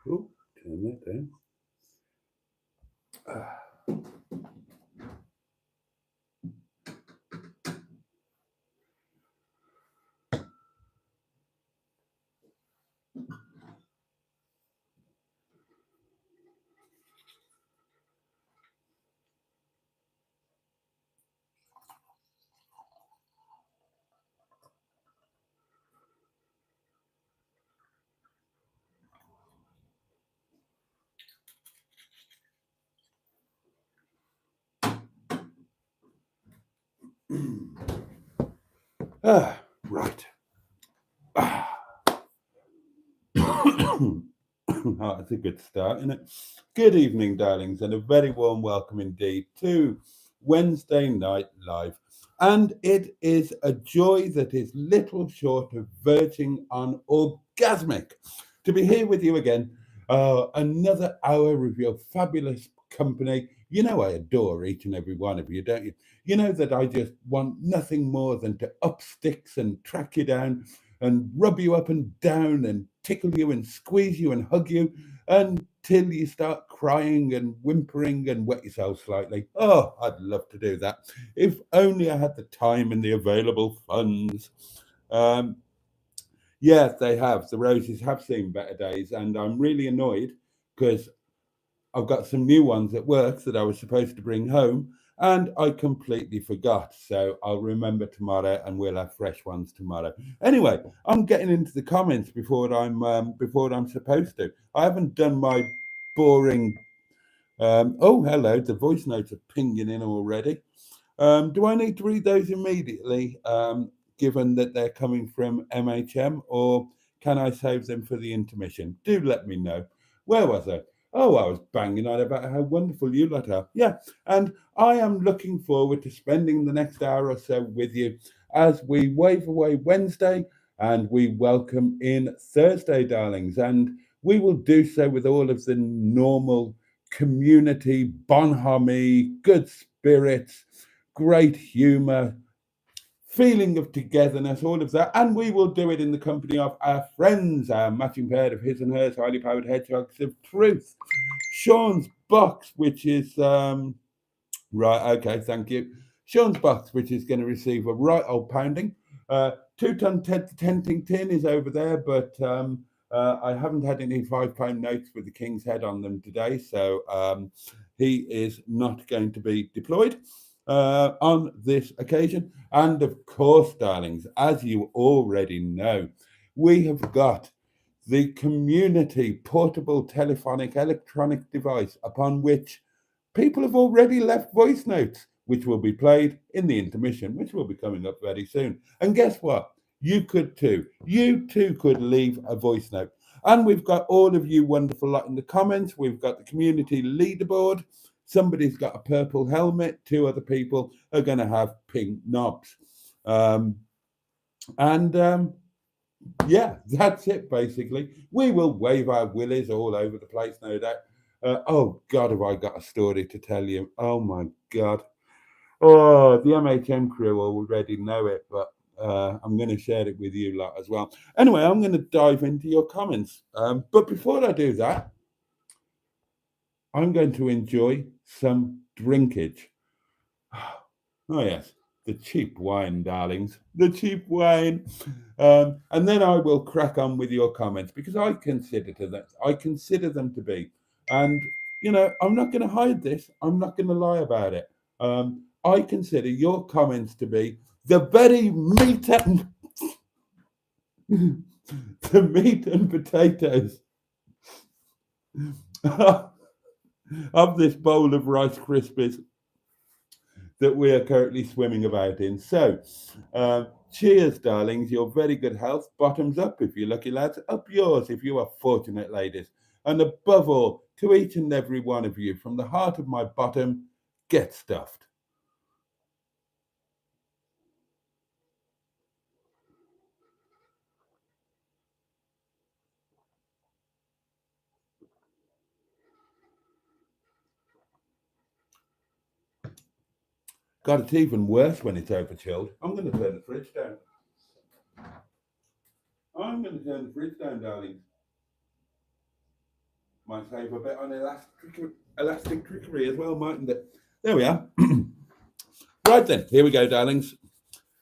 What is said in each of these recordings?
Oh, turn that down. Right. Oh, that's a good start, isn't it? Good evening, darlings, and a very warm welcome indeed to Wednesday Night Live. And it is a joy that is little short of verging on orgasmic to be here with you again. Another hour of your fabulous company. You know, I adore each and every one of you, don't you? You know that I just want nothing more than to up sticks and track you down and rub you up and down and tickle you and squeeze you and hug you until you start crying and whimpering and wet yourself slightly. Oh, I'd love to do that. If only I had the time and the available funds. Um, yeah, they have. The roses have seen better days, and I'm really annoyed because I've got some new ones at work that I was supposed to bring home, and I completely forgot. So I'll remember tomorrow, and we'll have fresh ones tomorrow. Anyway, I'm getting into the comments before I'm supposed to. I haven't done my boring. Oh, hello! The voice notes are pinging in already. Do I need to read those immediately, given that they're coming from MHM, or can I save them for the intermission? Do let me know. Where was I? Oh, I was banging on about how wonderful you lot are. Yeah, and I am looking forward to spending the next hour or so with you as we wave away Wednesday and we welcome in Thursday, darlings. And we will do so with all of the normal community, bonhomie, good spirits, great humour, feeling of togetherness, all of that. And we will do it in the company of our friends, our matching pair of his and hers, highly powered hedgehogs of truth. Sean's box, which is, right, okay, thank you. Sean's box, which is going to receive a right old pounding. 2 ton tenting tin is over there, but I haven't had any £5 notes with the king's head on them today, so he is not going to be deployed on this occasion. And of course, darlings, as you already know, we have got the community portable telephonic electronic device upon which people have already left voice notes, which will be played in the intermission, which will be coming up very soon. And guess what? You could too. You too could leave a voice note. And we've got all of you wonderful lot in the comments. We've got the community leaderboard. Somebody's got a purple helmet. Two other people are going to have pink knobs. Um, and yeah, that's it basically. We will wave our willies all over the place, no doubt. Oh God, have I got a story to tell you? Oh my God. Oh, the MHM crew already know it, but I'm going to share it with you lot as well. Anyway, I'm going to dive into your comments. But before I do that, I'm going to enjoy some drinkage. Oh, yes, the cheap wine, darlings, the cheap wine. And then I will crack on with your comments because I consider them to be, and I'm not going to hide this. I'm not going to lie about it. I consider your comments to be the very meat and the meat and potatoes of this bowl of Rice Krispies that we are currently swimming about in. So, cheers, darlings. Your very good health. Bottoms up if you're lucky, lads. Up yours if you are fortunate, ladies. And above all, to each and every one of you, from the heart of my bottom, get stuffed. God, it's even worse when it's over chilled. I'm going to turn the fridge down. I'm going to turn the fridge down, darlings. Might save a bit on elastic trickery as well, mightn't it? There we are. Right then, here we go, darlings.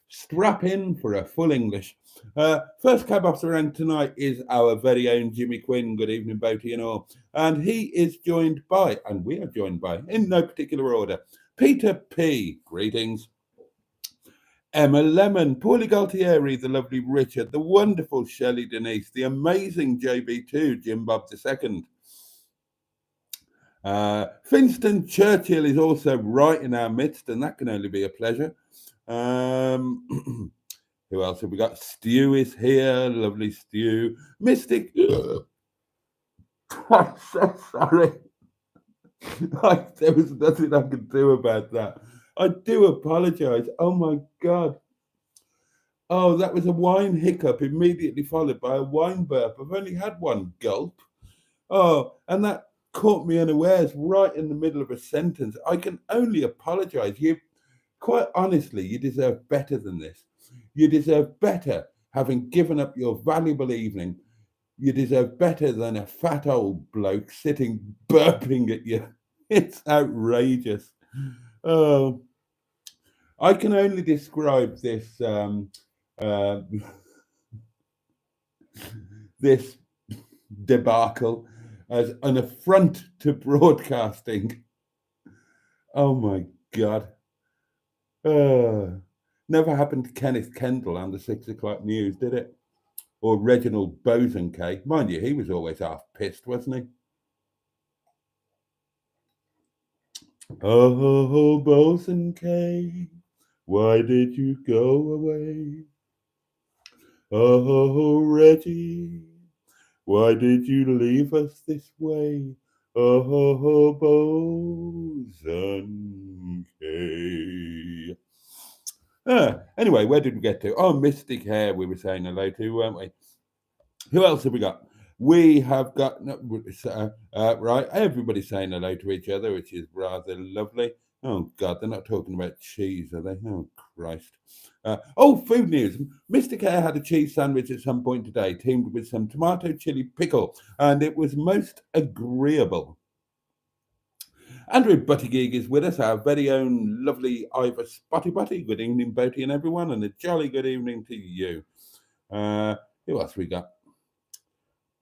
Strap in for a full English. First cab off the rank tonight is our very own Jimmy Quinn. Good evening, Boaty and all. And he is joined by, and we are joined by, in no particular order, Peter P. Greetings. Emma Lemon, Paulie Galtieri, the lovely Richard, the wonderful Shelley Denise, the amazing JB2, Jim Bob II. Finston Churchill is also right in our midst, and that can only be a pleasure. Who else have we got? Stu is here, lovely Stu. Mystic. I'm so sorry. There was nothing I could do about that. I do apologise. Oh my God. Oh, that was a wine hiccup immediately followed by a wine burp. I've only had one gulp. Oh, and that caught me unawares right in the middle of a sentence. I can only apologise. You, quite honestly, you deserve better than this. You deserve better, having given up your valuable evening. You deserve better than a fat old bloke sitting burping at you. It's outrageous. Oh, I can only describe this this debacle as an affront to broadcasting. Oh my God. Never happened to Kenneth Kendall on the 6 o'clock news, did it? Or Reginald Bosanquet. Mind you, he was always half pissed, wasn't he? Oh, Bosanquet, why did you go away? Oh, Reggie, why did you leave us this way? Oh, Bosanquet. Anyway, where did we get to? Oh, Mystic Hair, we were saying hello to, weren't we? Who else have we got? We have got, right, everybody's saying hello to each other, which is rather lovely. Oh, God, they're not talking about cheese, are they? Oh, Christ. Food news. Mr. Care had a cheese sandwich at some point today, teamed with some tomato chili pickle, and it was most agreeable. Andrew Buttigieg is with us, our very own lovely Ivor Spotty Butty. Good evening, Boaty and everyone, and a jolly good evening to you. Who else we got?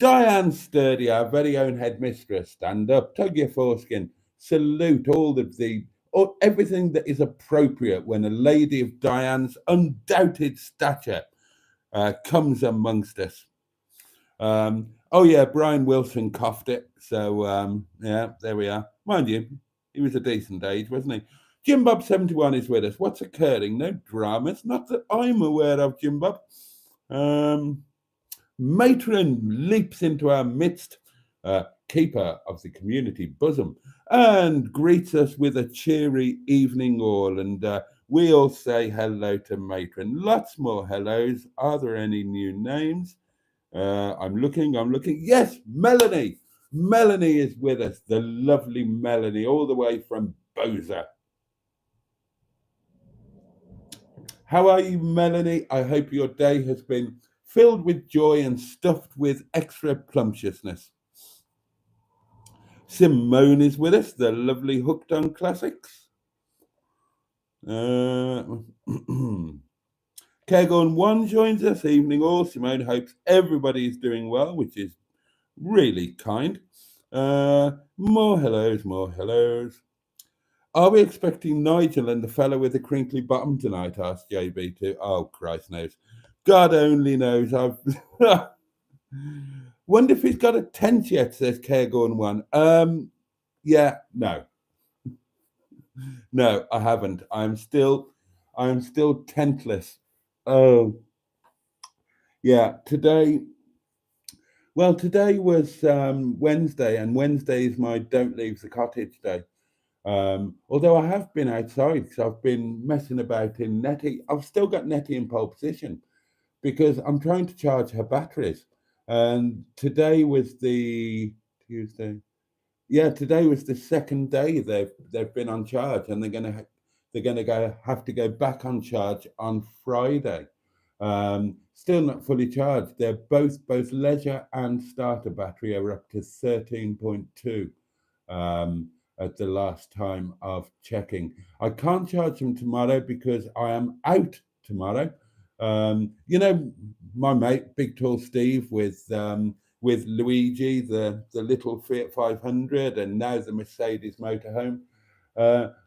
Diane Sturdy, our very own headmistress. Stand up, tug your foreskin, salute everything that is appropriate when a lady of Diane's undoubted stature comes amongst us. Brian Wilson coughed it. So, there we are. Mind you, he was a decent age, wasn't he? Jim Bob 71 is with us. What's occurring? No dramas. Not that I'm aware of, Jim Bob. Matron leaps into our midst, keeper of the community bosom, and greets us with a cheery evening all. And we all say hello to Matron. Lots more hellos. Are there any new names? I'm looking. Yes, Melanie. Melanie is with us, the lovely Melanie, all the way from Boza. How are you, Melanie? I hope your day has been filled with joy and stuffed with extra plumptiousness. Simone is with us, the lovely Hooked on Classics. Cairgorn 1 joins us, evening all. Simone hopes everybody is doing well, which is really kind. More hellos. Are we expecting Nigel and the fellow with the crinkly bottom tonight? Asked JB2. Oh, Christ knows. God only knows. I've wonder if he's got a tent yet, says Cairgorn 1. No, I haven't. I'm still tentless. Oh, yeah. Today was Wednesday, and Wednesday is my don't leave the cottage day. Although I have been outside, because I've been messing about in Netti. I've still got Netti in pole position because I'm trying to charge her batteries. And today was the Tuesday. Yeah, today was the second day they've been on charge, and they're gonna have to go back on charge on Friday. Still not fully charged. They're both leisure and starter battery are up to 13.2 at the last time of checking. I can't charge them tomorrow because I am out tomorrow. You know, my mate, Big Tall Steve, with Luigi, the little Fiat 500, and now the Mercedes motorhome.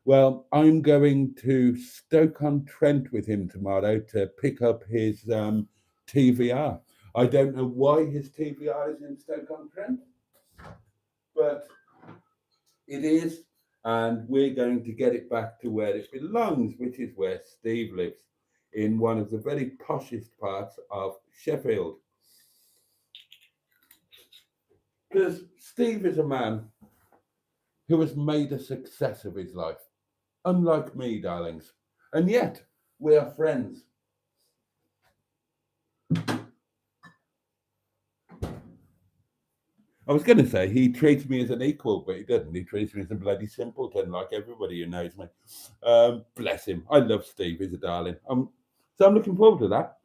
Well, I'm going to Stoke-on-Trent with him tomorrow to pick up his TVR. I don't know why his TVR is in Stoke-on-Trent, but it is, and we're going to get it back to where it belongs, which is where Steve lives, in one of the very poshest parts of Sheffield. Because Steve is a man who has made a success of his life, unlike me, darlings, and yet we are friends. I was going to say he treats me as an equal, but he doesn't. He treats me as a bloody simpleton, like everybody who knows me. Bless him. I love Steve. He's a darling. So I'm looking forward to that.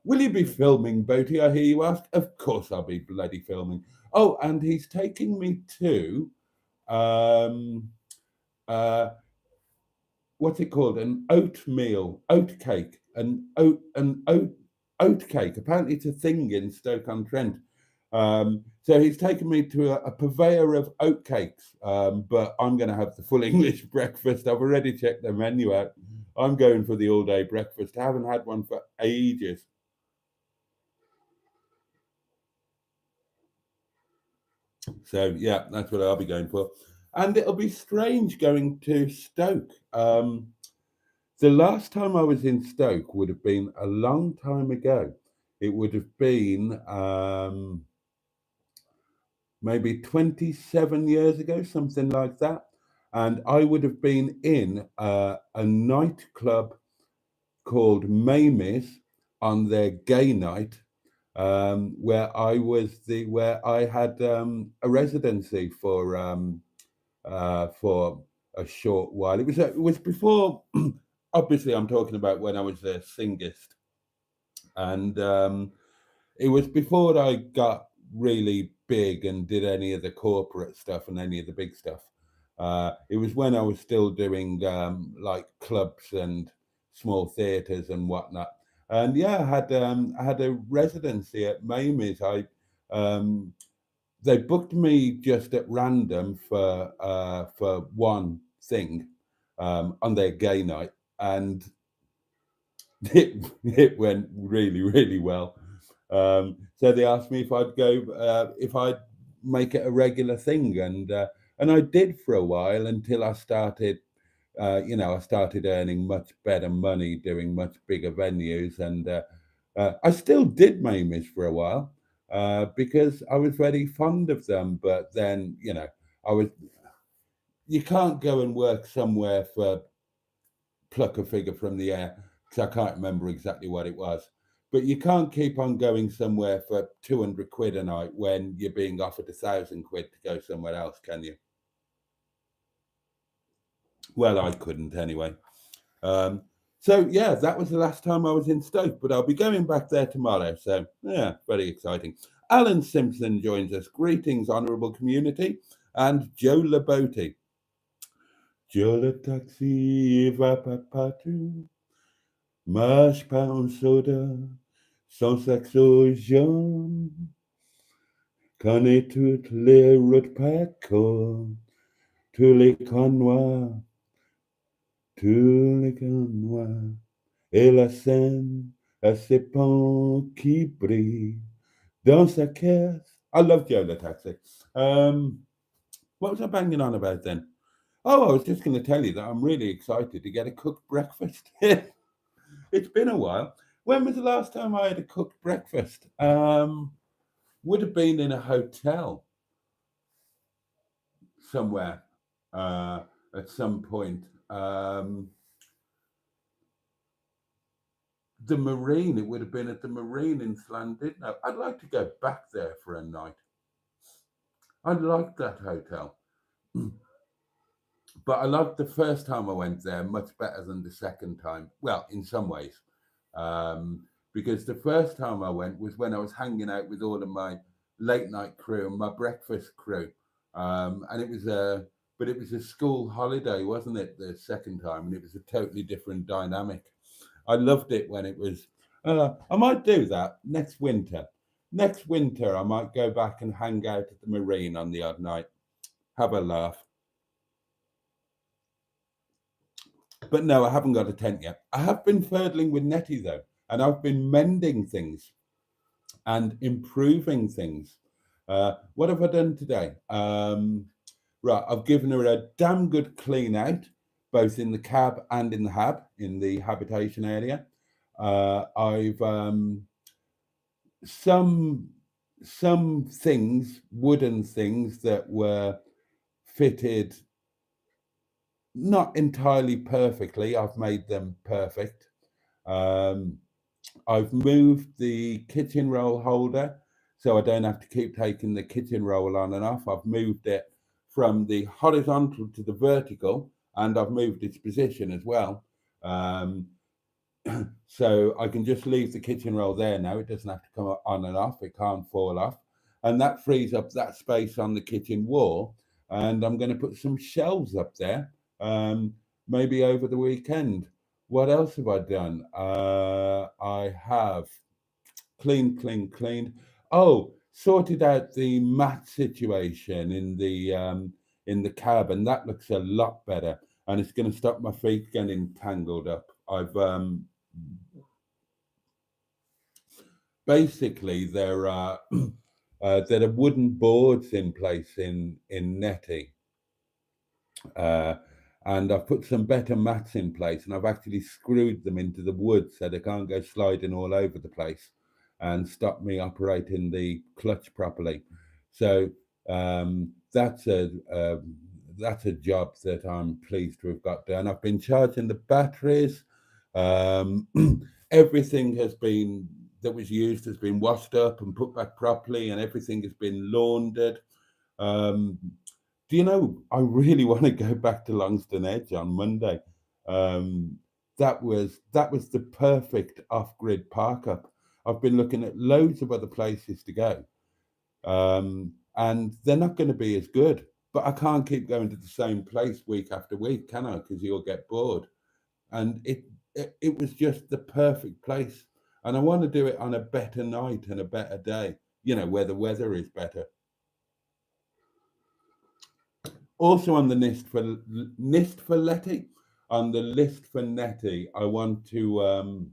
Will you be filming, Boaty? I hear you ask. Of course I'll be bloody filming. Oh, and he's taking me to what's it called? An oat cake, an oat cake. Apparently, it's a thing in Stoke-on-Trent. So he's taken me to a purveyor of oat cakes, but I'm going to have the full English breakfast. I've already checked the menu out. I'm going for the all-day breakfast. I haven't had one for ages. So yeah, that's what I'll be going for. And it'll be strange going to Stoke. The last time I was in Stoke would have been a long time ago. It would have been maybe 27 years ago, something like that. And I would have been in a nightclub called Mamie's on their gay night, where I had a residency for a short while. It was before. Obviously, I'm talking about when I was a singist, and it was before I got really big and did any of the corporate stuff and any of the big stuff. It was when I was still doing like clubs and small theatres and whatnot. And yeah, I had a residency at Mamie's. They booked me just at random for one thing on their gay night, and it went really well. So they asked me if I'd go, if I'd make it a regular thing, and I did for a while until I started, I started earning much better money doing much bigger venues, and I still did Mamie's for a while because I was very fond of them. But then, I was. You can't go and work somewhere for pluck a figure from the air because I can't remember exactly what it was. But you can't keep on going somewhere for 200 quid a night when you're being offered 1,000 quid to go somewhere else, can you? Well, I couldn't anyway. So yeah, that was the last time I was in Stoke, but I'll be going back there tomorrow. So yeah, very exciting. Alan Simpson joins us. Greetings, honourable community, and Joe Boaty. Joe le taxi va pas partout, marche pas en soda, sans saxo jaune, connaît toutes les routes par cœur, tous les connois, et la Seine a ses ponts qui brillent dans sa caisse. I love Joe the Taxi. What was I banging on about then? Oh, I was just going to tell you that I'm really excited to get a cooked breakfast. It's been a while. When was the last time I had a cooked breakfast? Would have been in a hotel somewhere at some point. The Marine, it would have been at the Marine in Llandudno. I'd like to go back there for a night. I liked that hotel. But I liked the first time I went there much better than the second time. Well, in some ways. Because the first time I went was when I was hanging out with all of my late night crew and my breakfast crew, and it was a school holiday, wasn't it? The second time, and it was a totally different dynamic. I loved it when it was. I might do that next winter. Next winter, I might go back and hang out at the marine on the odd night, have a laugh. But no, I haven't got a tent yet. I have been fiddling with Netti though, and I've been mending things and improving things. What have I done today? Right, I've given her a damn good clean out, both in the cab and in the hab, in the habitation area. I've some things, wooden things that were fitted not entirely perfectly. I've made them perfect. Um, I've moved the kitchen roll holder so I don't have to keep taking the kitchen roll on and off. I've moved it from the horizontal to the vertical, and I've moved its position as well. Um, so I can just leave the kitchen roll there now. It doesn't have to come on and off. It can't fall off. And that frees up that space on the kitchen wall. And I'm going to put some shelves up there, maybe over the weekend. What else have I done? I have cleaned. Oh, sorted out the mat situation in the cab, and that looks a lot better. And it's going to stop my feet getting tangled up. I've basically there are there are wooden boards in place in Netti, uh, and I've put some better mats in place, and I've actually screwed them into the wood so they can't go sliding all over the place and stop me operating the clutch properly. So that's a job that I'm pleased to have got done. I've been charging the batteries. Um, everything has been that was used has been washed up and put back properly, and everything has been laundered. Um, do you know, I really want to go back to Longston Edge on Monday. Um, that was the perfect off-grid park up. I've been looking at loads of other places to go, and they're not going to be as good. But I can't keep going to the same place week after week, can I? Because you'll get bored. And it was just the perfect place. And I want to do it on a better night and a better day, you know, where the weather is better. Also on the list for Letty, on the list for Netty, I want to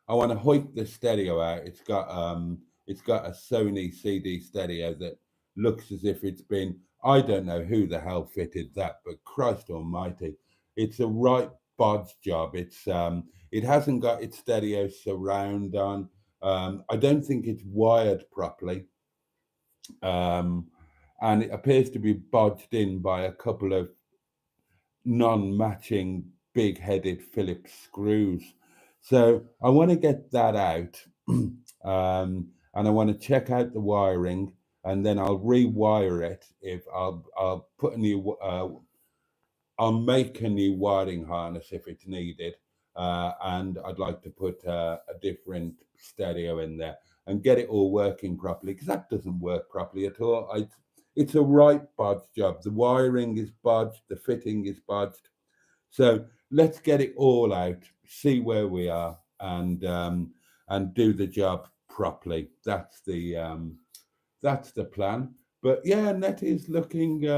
hoik the stereo out. It's got a Sony CD stereo that looks as if it's been, I don't know who the hell fitted that, but Christ Almighty, it's a right bodge job. It hasn't got its stereo surround on. I don't think it's wired properly. Um, and it appears to be bodged in by a couple of non-matching big-headed Phillips screws. So I want to get that out, and I want to check out the wiring, and then I'll rewire it. If I'll put a new, I'll make a new wiring harness if it's needed, and I'd like to put a different stereo in there and get it all working properly, because that doesn't work properly at all. It's a right bodge job. The wiring is bodged, the fitting is bodged. So let's get it all out, see where we are, and do the job properly. That's the plan. But yeah, Nettie's looking.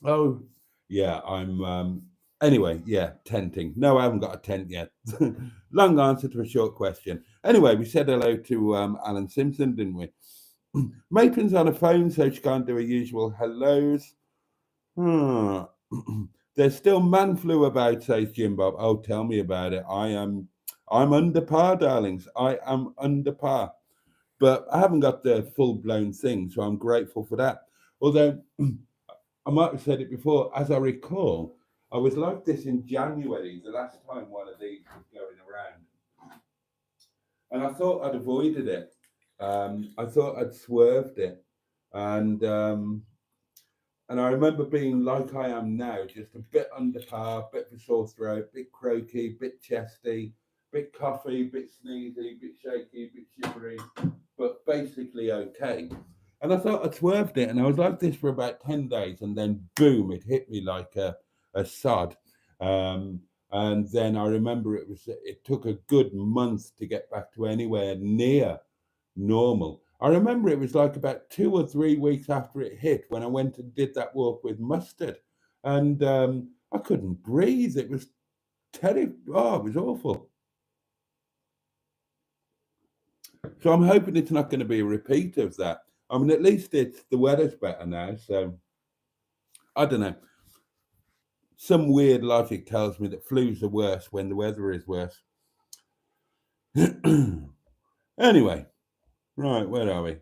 Oh yeah, I'm. Anyway, yeah, tenting. No, I haven't got a tent yet. Long answer to a short question. Anyway, we said hello to Alan Simpson, didn't we? Matron's on a phone, so she can't do her usual hellos. Hmm. There's still man flu about, says Jim Bob. Oh, tell me about it. I'm under par, darlings. I am under par. But I haven't got the full blown thing, so I'm grateful for that. Although I might have said it before, as I recall, I was like this in January, the last time one of these was going around. And I thought I'd avoided it. I thought I'd swerved it. And I remember being like I am now, just a bit under par, bit of a sore throat, bit croaky, bit chesty, bit coughy, bit sneezy, bit shaky, bit shivery, but basically okay. And I thought I'd swerved it, and I was like this for about 10 days, and then boom, it hit me like a sod. Um, and then I remember it took a good month to get back to anywhere near normal. I remember it was like about 2 or 3 weeks after it hit when I went and did that walk with Mustard, and I couldn't breathe. It was terrible. Oh, it was awful. So I'm hoping it's not going to be a repeat of that. I mean, at least the weather's better now. So I don't know. Some weird logic tells me that flus are worse when the weather is worse. Anyway, right, where are we?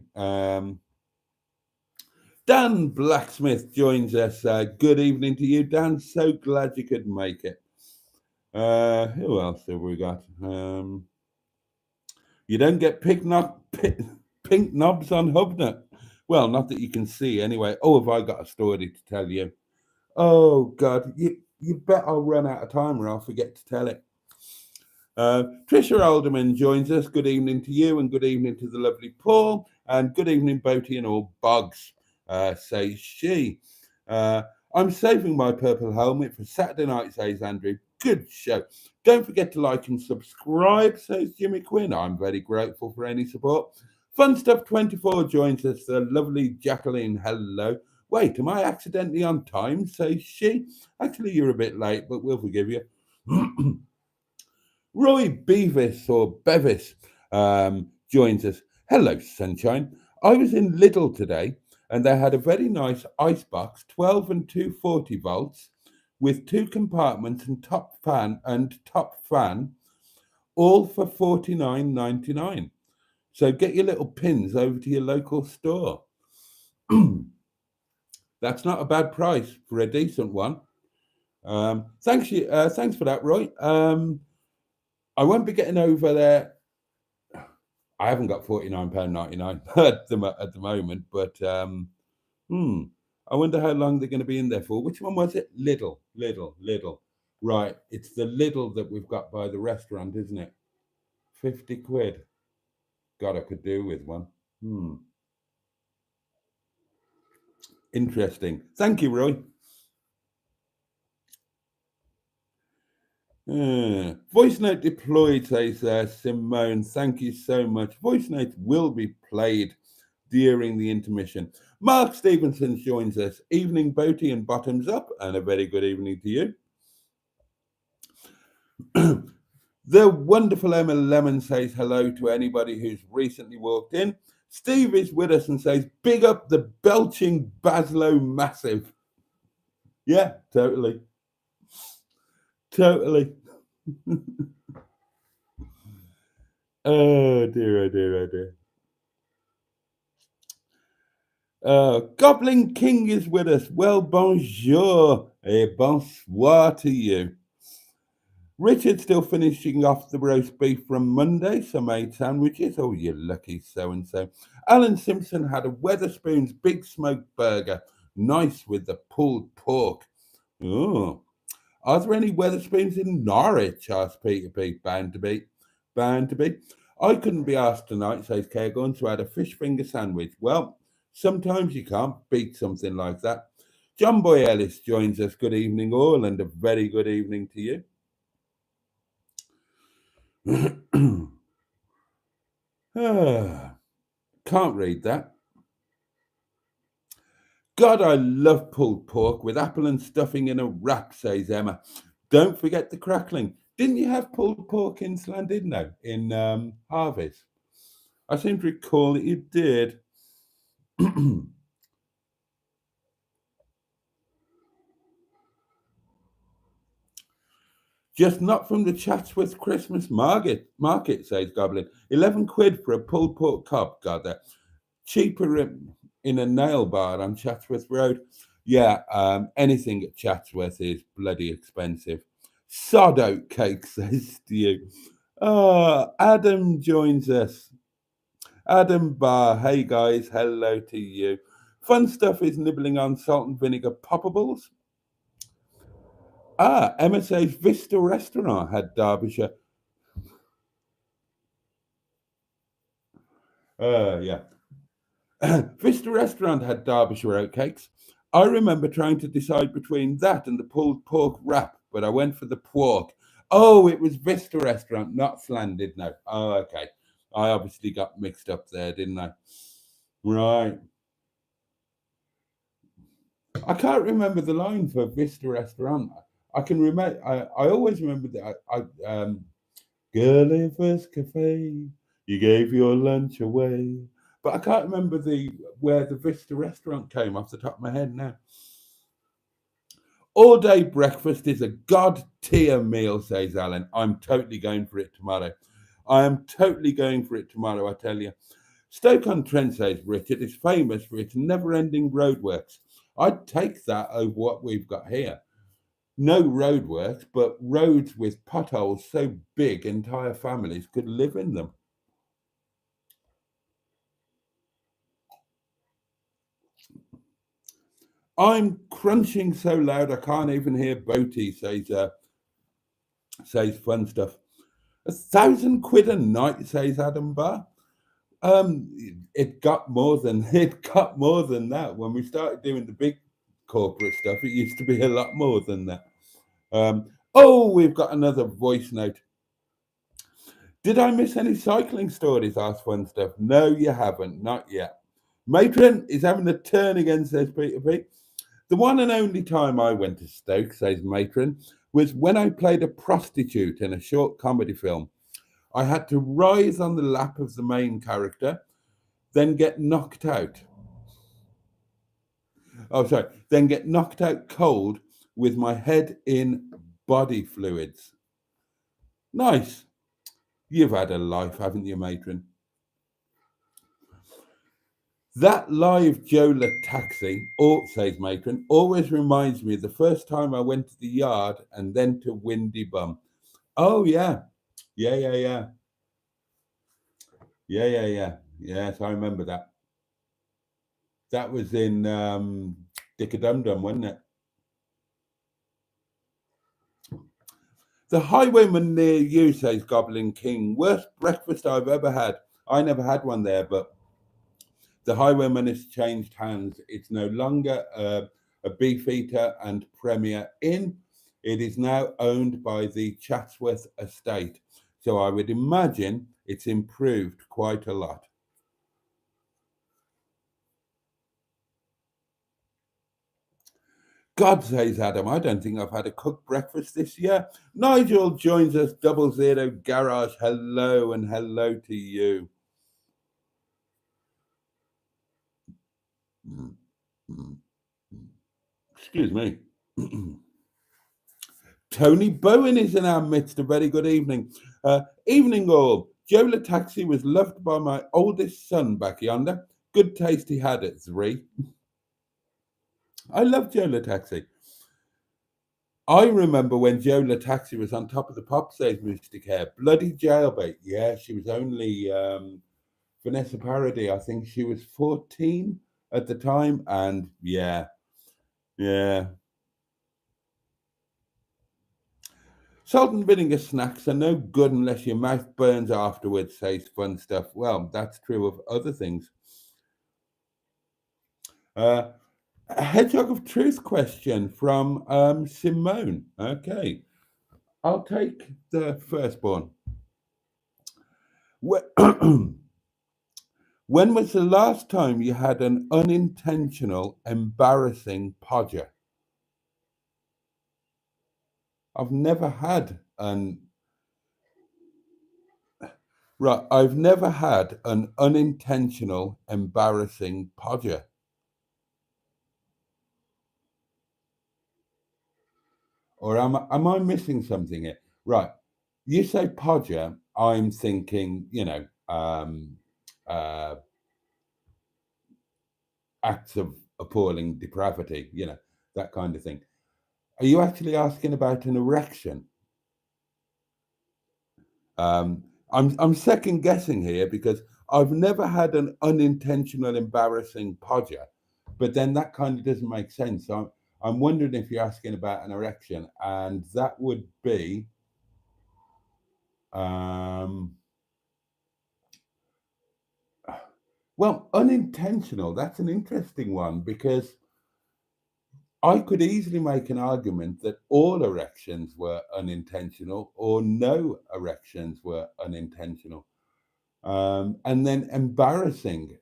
Dan Blacksmith joins us. Good evening to you, Dan. So glad you could make it. Who else have we got? You don't get pink knobs on Hubnut. Well, not that you can see anyway. Oh, have I got a story to tell you? Oh, God. You bet I'll run out of time or I'll forget to tell it. Trisha Alderman joins us. Good evening to you, and good evening to the lovely Paul, and good evening, Boaty and all bugs, says she. I'm saving my purple helmet for Saturday night, says Andrew. Good show. Don't forget to like and subscribe, says Jimmy Quinn. I'm very grateful for any support. Fun Stuff 24 joins us. The lovely Jacqueline. Hello. Wait, am I accidentally on time, says she? Actually, you're a bit late, but we'll forgive you. Roy Beavis or Bevis joins us. Hello, sunshine. I was in Lidl today and they had a very nice icebox, 12 and 240 volts, with 2 compartments and top fan, all for $49.99. So get your little pins over to your local store. That's not a bad price for a decent one. Thanks for that, Roy. I won't be getting over there. I haven't got £49.99 at the moment, but I wonder how long they're going to be in there for. Which one was it? Lidl. Right, it's the Lidl that we've got by the restaurant, isn't it? 50 quid. God, I could do with one. Interesting. Thank you, Roy. Voice note deployed, says Simone. Thank you so much. Voice notes will be played during the intermission. Mark Stevenson joins us. Evening, Boaty and bottoms up, and a very good evening to you. The wonderful Emma Lemon says hello to anybody who's recently walked in. Steve is with us and says, big up the belching Baslow Massive. Yeah, totally. Oh dear. Goblin King is with us. Well, bonjour et bonsoir to you. Richard still finishing off the roast beef from Monday, some 8 sandwiches. Oh, you lucky so-and-so. Alan Simpson had a Weatherspoon's Big Smoked Burger. Nice with the pulled pork. Oh. Are there any Weatherspoons in Norwich? Asked Peter P. Bound to be. I couldn't be asked tonight, says Cairgun, to add a fish finger sandwich. Well, sometimes you can't beat something like that. John Boy Ellis joins us. Good evening, all, and a very good evening to you. Can't read that. God, I love pulled pork with apple and stuffing in a wrap, says Emma. Don't forget the crackling. Didn't you have pulled pork in Llandudno in Harvest? I seem to recall that you did. Just not from the Chatsworth Christmas market, says Goblin. 11 quid for a pulled pork cob. God, that cheaper in a nail bar on Chatsworth Road. Yeah, anything at Chatsworth is bloody expensive. Sod oat cake, says to you. Adam joins us. Adam Barr, hey guys, hello to you. Fun Stuff is nibbling on salt and vinegar poppables. Emma says Vista Restaurant had Derbyshire. Yeah. Vista Restaurant had Derbyshire oatcakes. I remember trying to decide between that and the pulled pork wrap, but I went for the pork. Oh, it was Vista Restaurant, not Slanded. No. Oh, okay. I obviously got mixed up there, didn't I? Right. I can't remember the line for Vista Restaurant. I can remember. I always remember that. Girl in First Cafe, you gave your lunch away. But I can't remember the where the Vista Restaurant came off the top of my head now. All day breakfast is a god tier meal, says Alan. I'm totally going for it tomorrow. I am totally going for it tomorrow, I tell you. Stoke-on-Trent, says Richard, is famous for its never-ending roadworks. I'd take that over what we've got here. No roadworks, but roads with potholes so big entire families could live in them. I'm crunching so loud I can't even hear Boaty, says fun stuff. £1,000 a night, says Adam Barr. It got more than it got more than that when we started doing the big corporate stuff. It used to be a lot more than that. Oh, we've got another voice note. Did I miss any cycling stories? Asked Fun Stuff. No, you haven't, not yet. Matron is having a turn again, says Peter P. The one and only time I went to Stoke, says Matron, was when I played a prostitute in a short comedy film. I had to rise on the lap of the main character, then get knocked out. Oh, sorry. Then get knocked out cold with my head in body fluids. Nice. You've had a life, haven't you, Matron? That live Jola taxi, says Matron, always reminds me of the first time I went to the yard and then to Windy Bum. Oh, yeah. Yeah, yeah, yeah. Yeah, yeah, yeah. Yes, I remember that. That was in Dick-a-Dum-Dum, wasn't it? The highwayman near you, says Goblin King. Worst breakfast I've ever had. I never had one there, but the highwayman has changed hands. It's no longer a Beefeater and Premier Inn. It is now owned by the Chatsworth Estate. So I would imagine it's improved quite a lot. God, says Adam, I don't think I've had a cooked breakfast this year. Nigel joins us, 00 Garage. Hello and hello to you. Excuse me. Tony Bowen is in our midst. A very good evening. Evening all. Joe Taxi was loved by my oldest son back yonder. Good taste he had at 3. I love Joe Taxi. I remember when Joe Taxi was on top of the pop stage, Mystic Hair. Bloody jailbait. Yeah, she was only Vanessa Paradis. I think she was 14 at the time. And yeah. Salt and vinegar snacks are no good unless your mouth burns afterwards, says Fun Stuff. Well, that's true of other things. A Hedgehog of Truth question from Simone. Okay, I'll take the firstborn. When was the last time you had an unintentional, embarrassing podger? I've never had an I've never had an unintentional, embarrassing podger. Or am I missing something here? Right. You say podger, I'm thinking, uh, acts of appalling depravity, that kind of thing. Are you actually asking about an erection? I'm second guessing here because I've never had an unintentional, embarrassing podger, but then that kind of doesn't make sense. So I'm wondering if you're asking about an erection, and that would be Well, unintentional, that's an interesting one, because I could easily make an argument that all erections were unintentional or no erections were unintentional. And then embarrassing.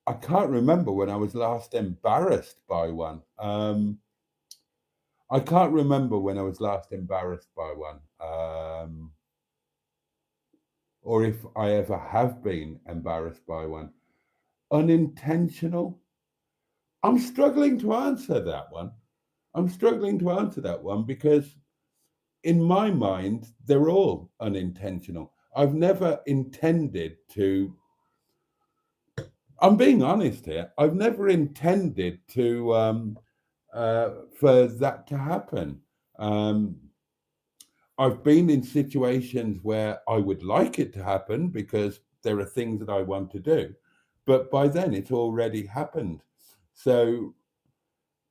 I can't remember when I was last embarrassed by one. I can't remember when I was last embarrassed by one, or if I ever have been embarrassed by one. Unintentional? I'm struggling to answer that one. Because in my mind, they're all unintentional. I've never intended to, I'm being honest here, I've never intended to, for that to happen. I've been in situations where I would like it to happen because there are things that I want to do, but by then it's already happened. So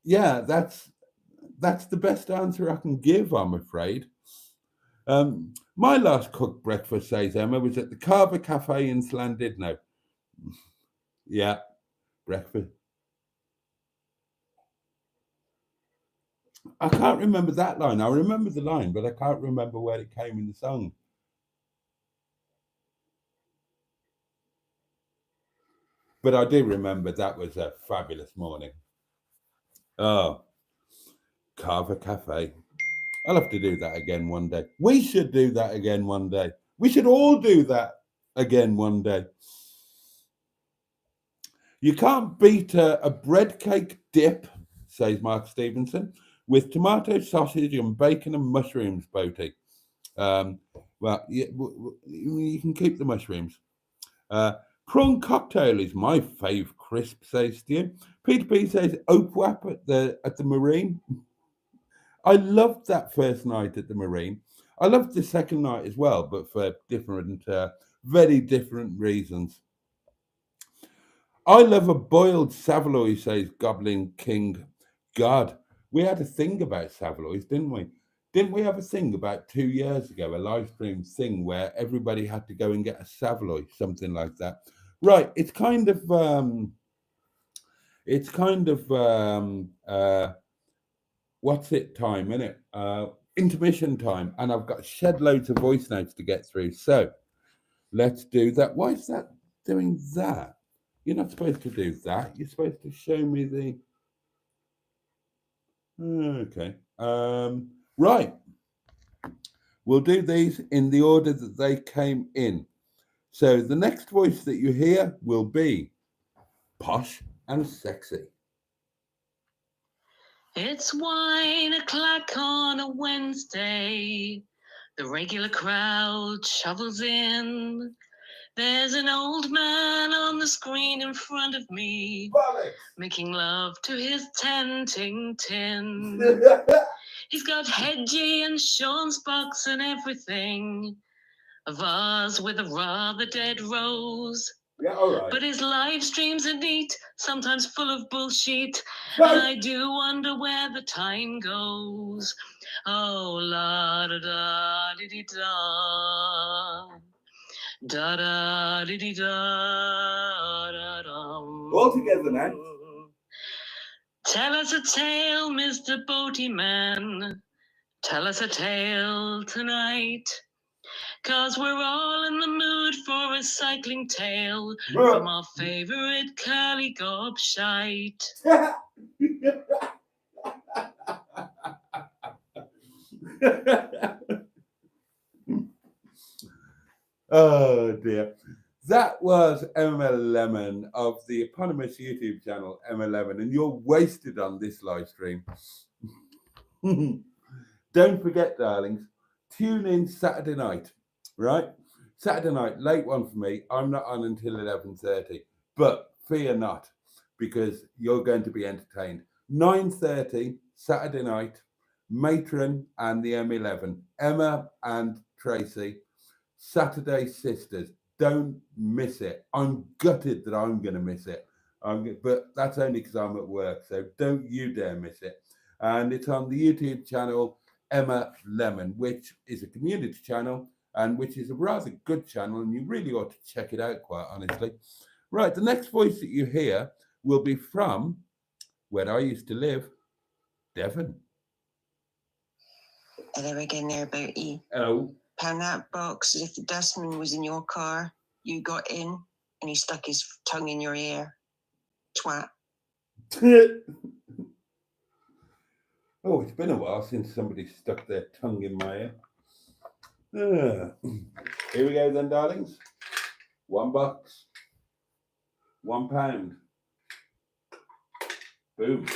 yeah, that's the best answer I can give, I'm afraid. My last cooked breakfast, says Emma, was at the Carver Cafe in Llandudno. Yeah, breakfast. I can't remember that line. I remember the line, but I can't remember where it came in the song. But I do remember that was a fabulous morning. Oh, Carver Cafe. I'll have to do that again one day. We should do that again one day. We should all do that again one day. You can't beat a bread cake dip, says Mark Stevenson, with tomato, sausage, and bacon and mushrooms, Boaty. Well, you can keep the mushrooms. Prawn cocktail is my fave crisp, says Stu. Peter P says Opewap at the Marine. I loved that first night at the Marine. I loved the second night as well, but for different, very different reasons. I love a boiled saveloy, says Goblin King. God, we had a thing about saveloys, didn't we? Didn't we have a thing about 2 years ago, a live stream thing where everybody had to go and get a saveloy, something like that? Right, it's kind of what's it time, isn't it? Intermission time, and I've got shed loads of voice notes to get through. So let's do that. Why is that doing that? You're not supposed to do that. You're supposed to show me the. Okay. Right. We'll do these in the order that they came in. So the next voice that you hear will be posh and sexy. It's 1:00 on a Wednesday. The regular crowd shovels in. There's an old man on the screen in front of me, making love to his tenting tin. He's got Hedgie and Sean's box and everything. A vase with a rather dead rose. Yeah, all right. But his live streams are neat, sometimes full of bullshit. And I do wonder where the time goes. Oh, la da da di di da. Da da di di da da da. All together now. Tell us a tale, Mr. Boaty Man. Tell us a tale tonight. 'Cause we're all in the mood for a cycling tale from our favourite curly gobshite. Oh dear. That was Emma Lemon of the eponymous YouTube channel Emma Lemon, and you're wasted on this live stream. Don't forget, darlings, tune in Saturday night, right? Saturday night, late one for me. I'm not on until 11:30, but fear not, because you're going to be entertained. 9:30 Saturday night, Matron and the M11, Emma and Tracy, Saturday Sisters. Don't miss it. I'm gutted that I'm going to miss it, but that's only because I'm at work, so don't you dare miss it. And it's on the YouTube channel Emma Lemon, which is a community channel, and which is a rather good channel, and you really ought to check it out, quite honestly. Right, the next voice that you hear will be from where I used to live, Devon. Hello again there, Boaty. Hello. Pound that box as if the dustman was in your car. You got in and he stuck his tongue in your ear. Twat. Oh, it's been a while since somebody stuck their tongue in my ear. Here we go then, darlings. $1, £1. Boom.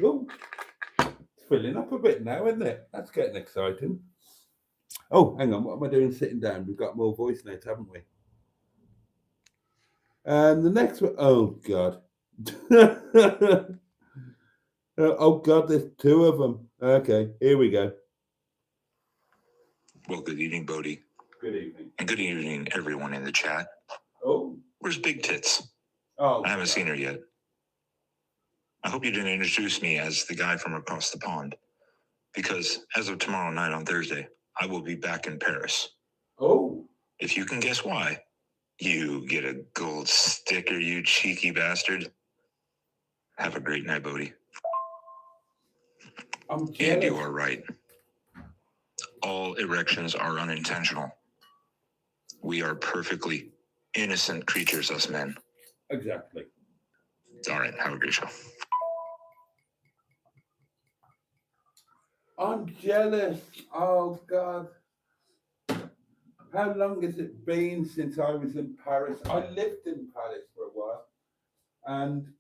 Oh, it's filling up a bit now, isn't it? That's getting exciting. Oh, hang on. What am I doing sitting down? We've got more voice notes, haven't we? And the next one, oh, God. Oh, God, there's 2 of them. Okay, here we go. Well, good evening, Boaty. Good evening. And good evening, everyone in the chat. Oh. Where's Big Tits? Oh. I haven't seen her yet. I hope you didn't introduce me as the guy from across the pond, because as of tomorrow night on Thursday, I will be back in Paris. Oh. If you can guess why, you get a gold sticker, you cheeky bastard. Have a great night, Boaty. I'm jealous. And you are right. All erections are unintentional. We are perfectly innocent creatures, us men. Exactly. All right, have a great show. I'm jealous. Oh, God. How long has it been since I was in Paris? I lived in Paris for a while. And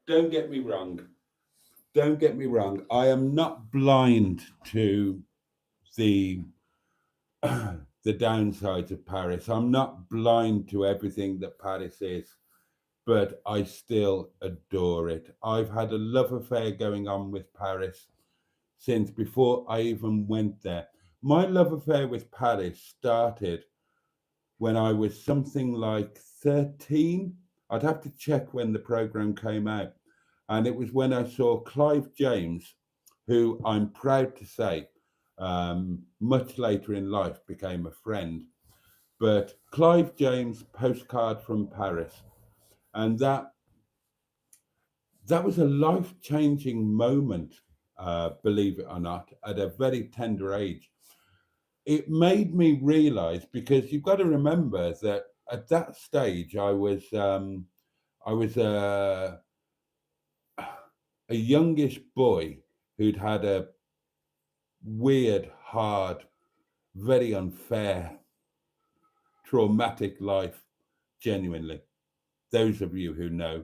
don't get me wrong. Don't get me wrong. I am not blind to the downsides of Paris. I'm not blind to everything that Paris is, but I still adore it. I've had a love affair going on with Paris since before I even went there. My love affair with Paris started when I was something like 13. I'd have to check when the program came out. And it was when I saw Clive James, who I'm proud to say, much later in life became a friend. But Clive James, Postcard from Paris. And that was a life-changing moment, believe it or not, at a very tender age. It made me realize, because you've got to remember that at that stage I was a youngish boy who'd had a weird, hard, very unfair, traumatic life, genuinely. Those of you who know.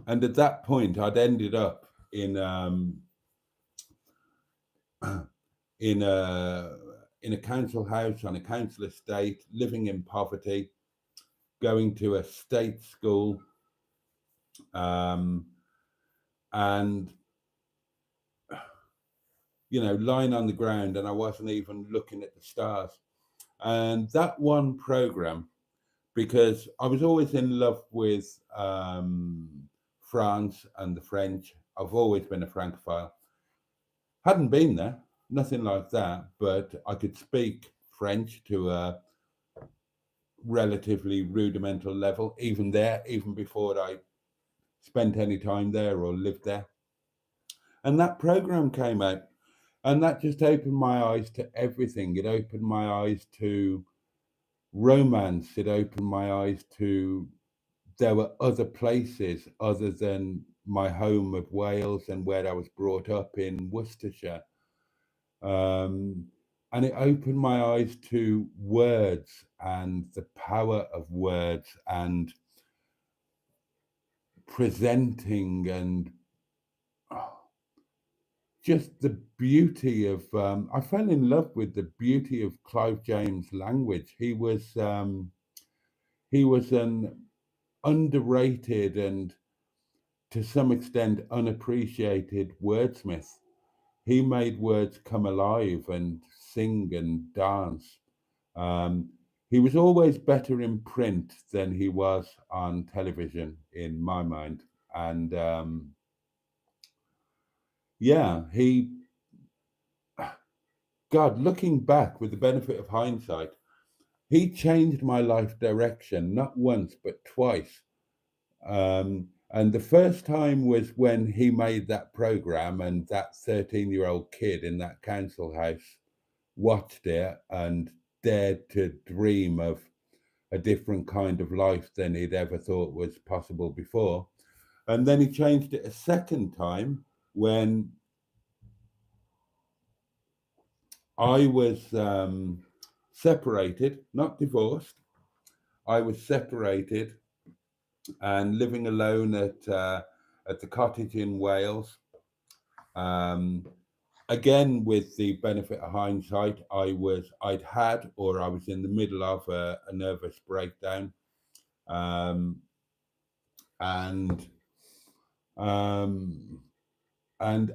And at that point, I'd ended up in a council house on a council estate, living in poverty, going to a state school, and lying on the ground, and I wasn't even looking at the stars. And that one program, because I was always in love with France and the French. I've always been a Francophile. Hadn't been there, nothing like that, but I could speak French to a relatively rudimental level, even before I spent any time there or lived there. And that program came out, and that just opened my eyes to everything. It opened my eyes to romance. It opened my eyes to there were other places other than my home of Wales and where I was brought up in Worcestershire. And it opened my eyes to words and the power of words and presenting and just the beauty of, I fell in love with the beauty of Clive James' language. He was an underrated and to some extent unappreciated wordsmith. He made words come alive and sing and dance. he was always better in print than he was on television, in my mind. And God, looking back with the benefit of hindsight, he changed my life direction, not once, but twice. And the first time was when he made that program, and that 13-year-old kid in that council house watched it and dared to dream of a different kind of life than he'd ever thought was possible before. And then he changed it a second time when I was separated, not divorced. I was separated and living alone at the cottage in Wales. Again, with the benefit of hindsight, I was in the middle of a nervous breakdown, and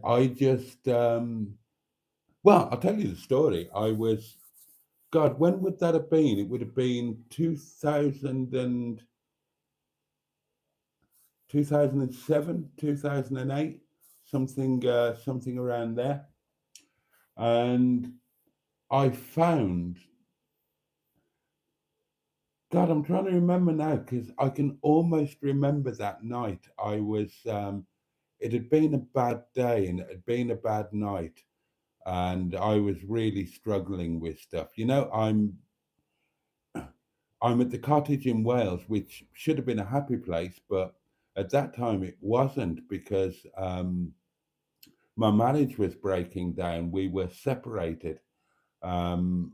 I just I'll tell you the story. I was, God, when would that have been? It would have been 2007, 2008, something around there. And I found, God, I'm trying to remember now, because I can almost remember that night. I was, it had been a bad day and it had been a bad night. And I was really struggling with stuff. You know, I'm at the cottage in Wales, which should have been a happy place, but at that time it wasn't, because my marriage was breaking down. We were separated, and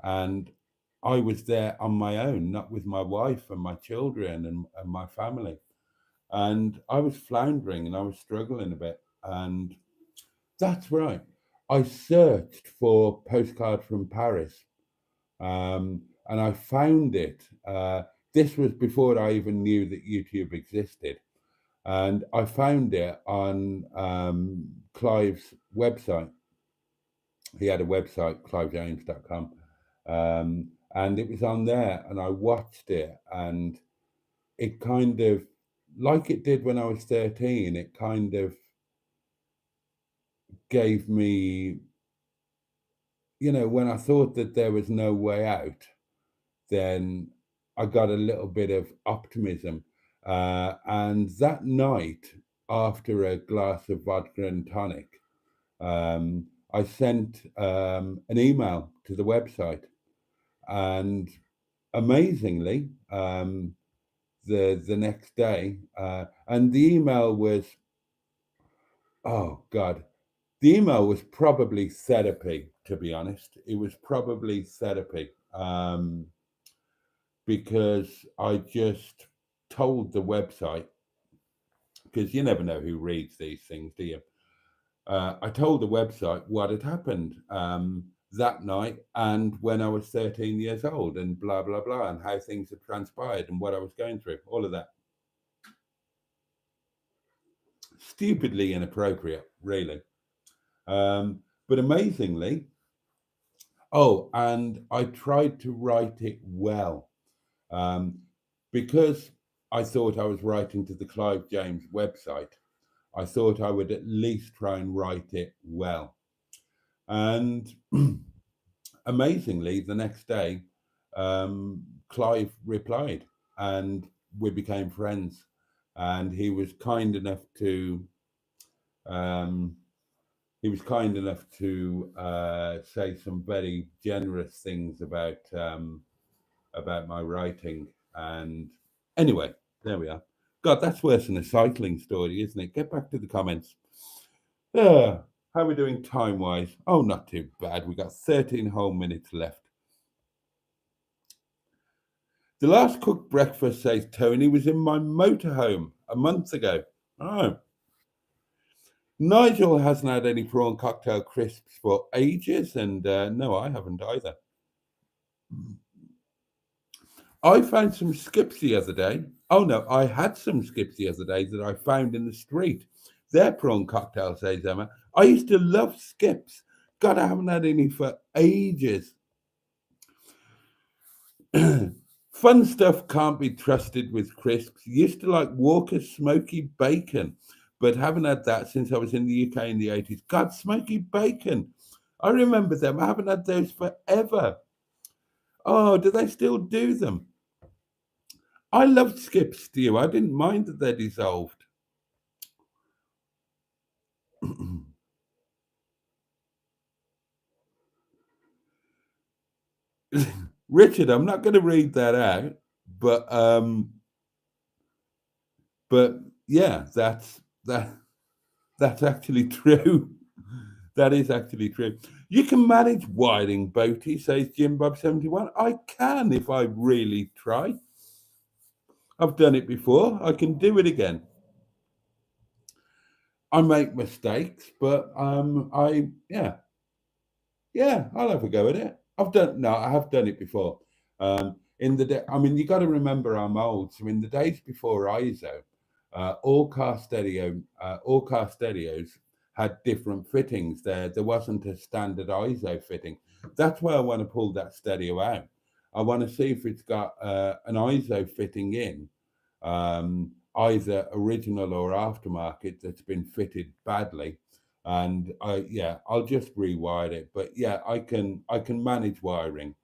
I was there on my own, not with my wife and my children and my family. And I was floundering and I was struggling a bit. And that's right. I searched for Postcard from Paris, and I found it. This was before I even knew that YouTube existed. And I found it on Clive's website. He had a website, clivejames.com. And it was on there, and I watched it, and it kind of, like it did when I was 13, it kind of gave me, you know, when I thought that there was no way out, then I got a little bit of optimism. And that night, after a glass of vodka and tonic, I sent an email to the website, and amazingly, the next day, and the email was, oh God, the email was probably therapy, to be honest. It was probably therapy, because I just told the website, because you never know who reads these things, do you? I told the website what had happened that night, and when I was 13 years old, and blah, blah, blah, and how things had transpired and what I was going through, all of that. Stupidly inappropriate, really. But amazingly, and I tried to write it well, because I thought I was writing to the Clive James website. I thought I would at least try and write it well. And amazingly, the next day, Clive replied, and we became friends. And he was kind enough to say some very generous things about my writing. And anyway, there we are. God, that's worse than a cycling story, isn't it? Get back to the comments. How are we doing time-wise? Oh, not too bad. We got 13 whole minutes left. The last cooked breakfast, says Tony, was in my motorhome a month ago. Oh. Nigel hasn't had any prawn cocktail crisps for ages, and no, I haven't either. I found some skips the other day. Oh no, I had some skips the other day that I found in the street. They're prawn cocktail, says Emma. I used to love skips. God, I haven't had any for ages. Fun stuff can't be trusted with crisps. Used to like Walker's smoky bacon, but haven't had that since I was in the UK in the 80s. God, smoky bacon. I remember them. I haven't had those forever. Oh, do they still do them? I loved skip stew. I didn't mind that they're dissolved. Richard, I'm not going to read that out, but yeah, that's actually true. That is actually true. You can manage wiring, Boaty, says Jim Bob 71. I can if I really try. I've done it before. I can do it again. I make mistakes, but I'll have a go at it. I have done it before. In the day, I mean, you got to remember I'm old. So in the days before ISO, all car stereos had different fittings. There wasn't a standard ISO fitting. That's why I want to pull that stereo out. I want to see if it's got an ISO fitting in, either original or aftermarket that's been fitted badly. And I'll just rewire it. But yeah, I can manage wiring.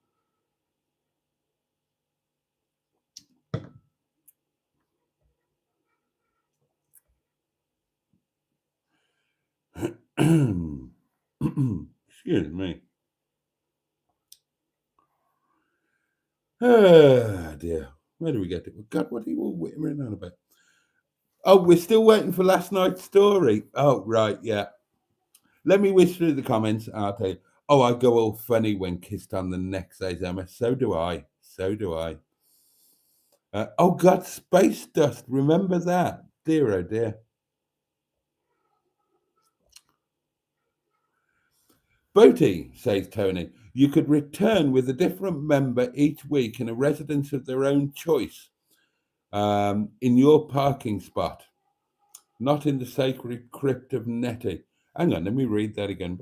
Excuse me. Oh dear. Where do we get it? God, what are you all whittering on about? Oh, we're still waiting for last night's story. Oh, right, yeah. Let me whiz through the comments and I'll tell you. Oh, I go all funny when kissed on the neck, says Emma. So do I. So do I. Oh, God, space dust. Remember that? Dear, oh, dear. Boaty, says Tony, you could return with a different member each week in a residence of their own choice in your parking spot, not in the sacred crypt of Netti. Hang on, let me read that again.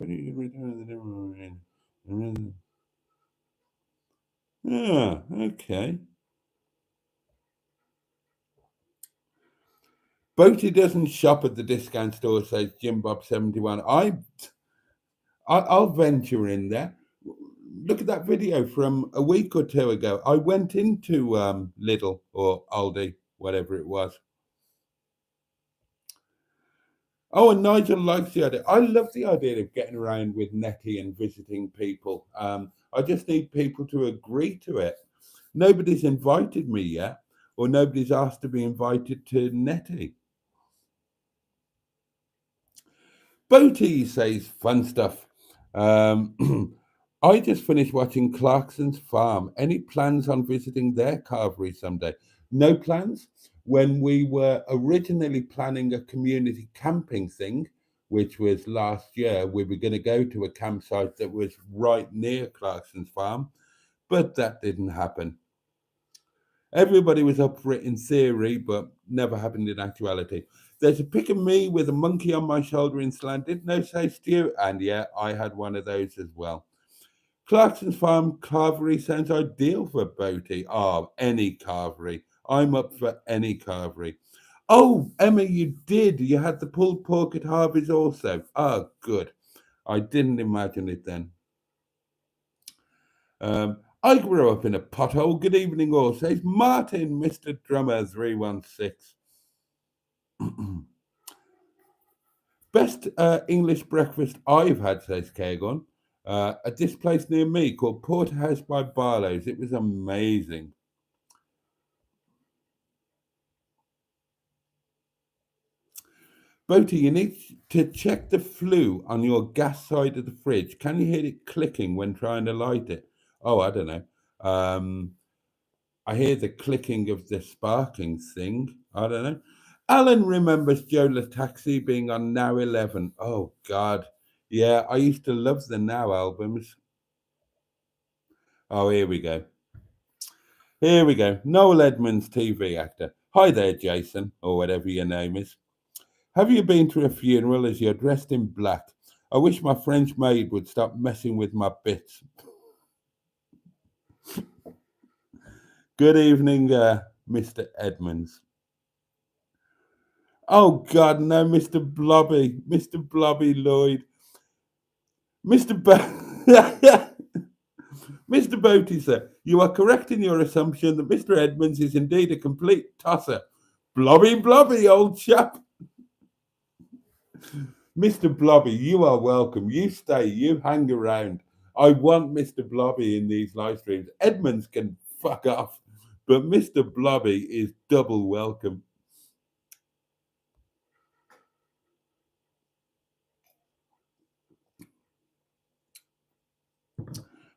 Ah, okay. Boaty doesn't shop at the discount store, says Jim Bob 71. I'll venture in there. Look at that video from a week or two ago. I went into Lidl or Aldi, whatever it was. Oh, and Nigel likes the idea. I love the idea of getting around with Netti and visiting people. I just need people to agree to it. Nobody's invited me yet, or nobody's asked to be invited to Netti. Boaty says fun stuff. I just finished watching Clarkson's Farm. Any plans on visiting their carvery someday? No plans. When we were originally planning a community camping thing, which was last year, we were going to go to a campsite that was right near Clarkson's Farm, but that didn't happen. Everybody was up for it in theory, but never happened in actuality. There's a pic of me with a monkey on my shoulder in slant. Didn't know, say Stu? And yeah, I had one of those as well. Clarkson's Farm carvery sounds ideal for Boaty. Oh, any carvery. I'm up for any carvery. Oh, Emma, you did. You had the pulled pork at Harvey's also. Oh, good. I didn't imagine it then. I grew up in a pothole. Good evening, all, says Martin, Mr. Drummer 316. Best English breakfast I've had, says Kagon, at this place near me called Porterhouse by Barlow's. It was amazing. Boaty, you need to check the flue on your gas side of the fridge. Can you hear it clicking when trying to light it? Oh, I don't know. I hear the clicking of the sparking thing. I don't know. Alan remembers Joe Lataxi being on Now 11. Oh, God. Yeah, I used to love the Now albums. Oh, here we go. Here we go. Noel Edmonds, TV actor. Hi there, Jason, or whatever your name is. Have you been to a funeral as you're dressed in black? I wish my French maid would stop messing with my bits. Good evening, Mr. Edmonds. Oh God, no, Mr. Blobby, Mr. Blobby Lloyd, Mr. Mr. Boaty, sir, you are correct in your assumption that Mr. Edmonds is indeed a complete tosser. Blobby, blobby, old chap. Mr. Blobby, you are welcome. You stay, you hang around. I want Mr. Blobby in these live streams. Edmonds can fuck off, but Mr. Blobby is double welcome.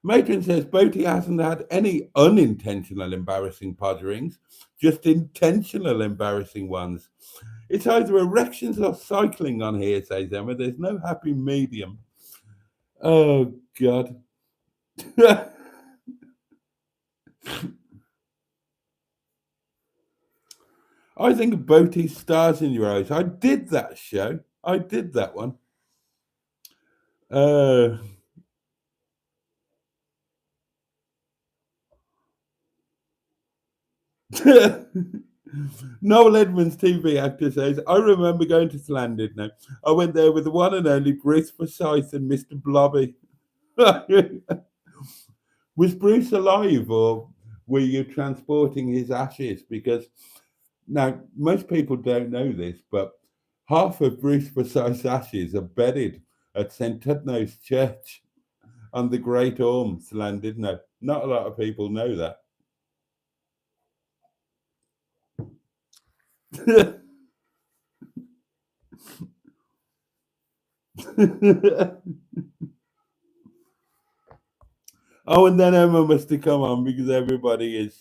Matron says Boaty hasn't had any unintentional embarrassing podgerings, just intentional embarrassing ones. It's either erections or cycling on here, says Emma. There's no happy medium. Oh, God. I think Boaty Stars in Your Eyes. I did that show. I did that one. Noel Edmonds, TV actor, says, I remember going to Llandudno. I went there with the one and only Bruce Forsyth and Mr. Blobby. Was Bruce alive, or were you transporting his ashes? Because now, most people don't know this, but half of Bruce Forsyth's ashes are buried at St. Tudno's Church on the Great Orme, Llandudno. Not a lot of people know that. Oh, and then Emma must have come on because everybody's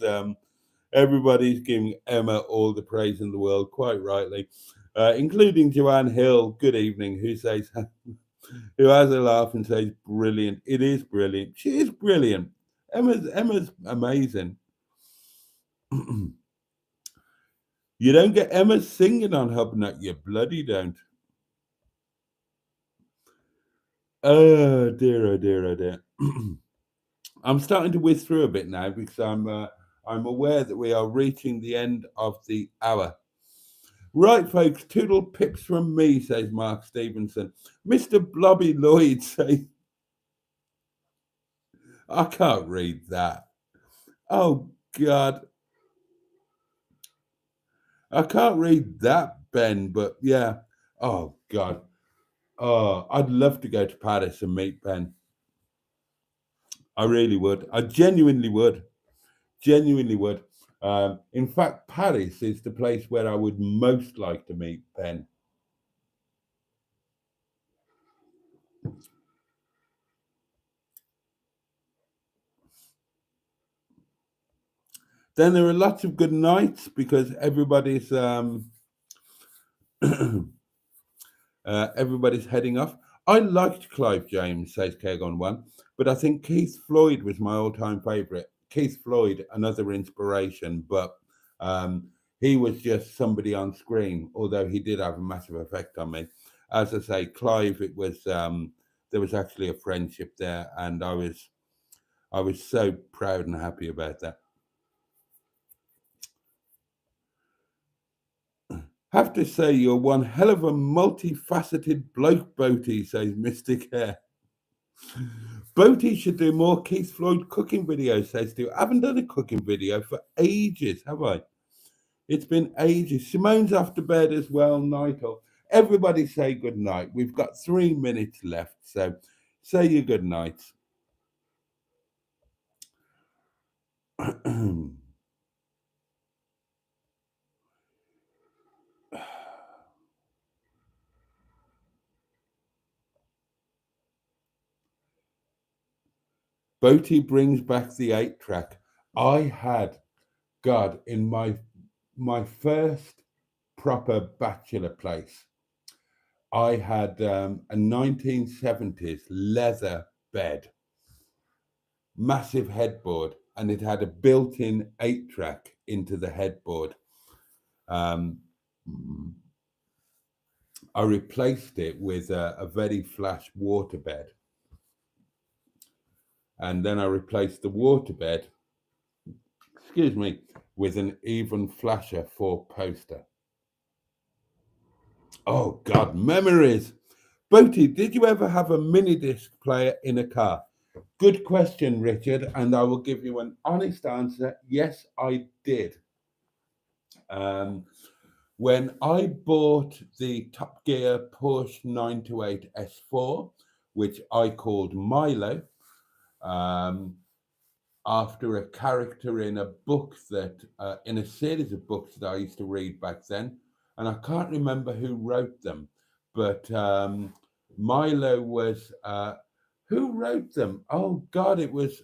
giving Emma all the praise in the world, quite rightly, including Joanne Hill. Good evening, who says, who has a laugh and says, brilliant. It is brilliant. She is brilliant. Emma's amazing. You don't get Emma singing on Hubnut, you bloody don't. Oh dear, oh dear, oh dear. I'm starting to whiz through a bit now because I'm aware that we are reaching the end of the hour. Right, folks, toodle pips from me, says Mark Stevenson. Mr. Blobby Lloyd says, I can't read that. Oh, God. I can't read that, Ben, but yeah. Oh, God. Oh, I'd love to go to Paris and meet Ben. I really would. I genuinely would. Genuinely would. In fact, Paris is the place where I would most like to meet Ben. Then there are lots of good nights because everybody's everybody's heading off. I liked Clive James, says Kegon1, but I think Keith Floyd was my all-time favourite. Keith Floyd, another inspiration, but he was just somebody on screen, although he did have a massive effect on me. As I say, Clive, it was there was actually a friendship there, and I was so proud and happy about that. Have to say you're one hell of a multifaceted bloke, Boaty, says Mystic Hair. Boaty should do more Keith Floyd cooking videos, says Stu. I haven't done a cooking video for ages, have I? It's been ages. Simone's off to bed as well, Nighthawk. Everybody say good night. We've got 3 minutes left, so say your good nights. Boaty brings back the 8-track. I had, God, in my first proper bachelor place, I had a 1970s leather bed, massive headboard, and it had a built-in 8-track into the headboard. I replaced it with a very flash waterbed. And then I replaced the waterbed, excuse me, with an even flasher 4-poster. Oh God, memories. Boaty, did you ever have a mini disc player in a car? Good question, Richard, and I will give you an honest answer. Yes, I did. When I bought the Top Gear Porsche 928 S4, which I called Milo, after a character in a book that, in a series of books that I used to read back then, and I can't remember who wrote them, but Milo was, who wrote them? Oh God, it was,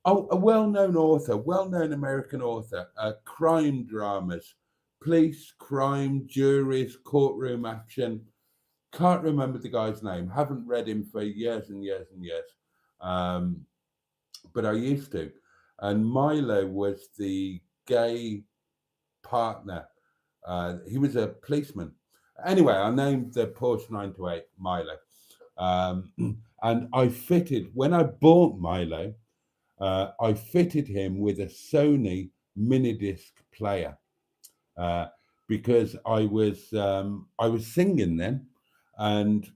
a well-known author, well-known American author, crime dramas, police, crime, juries, courtroom action. Can't remember the guy's name. Haven't read him for years and years and years. But I used to. And Milo was the gay partner. He was a policeman. Anyway, I named the Porsche 928 Milo. And I fitted, when I bought Milo, I fitted him with a Sony mini disc player because I was singing then, and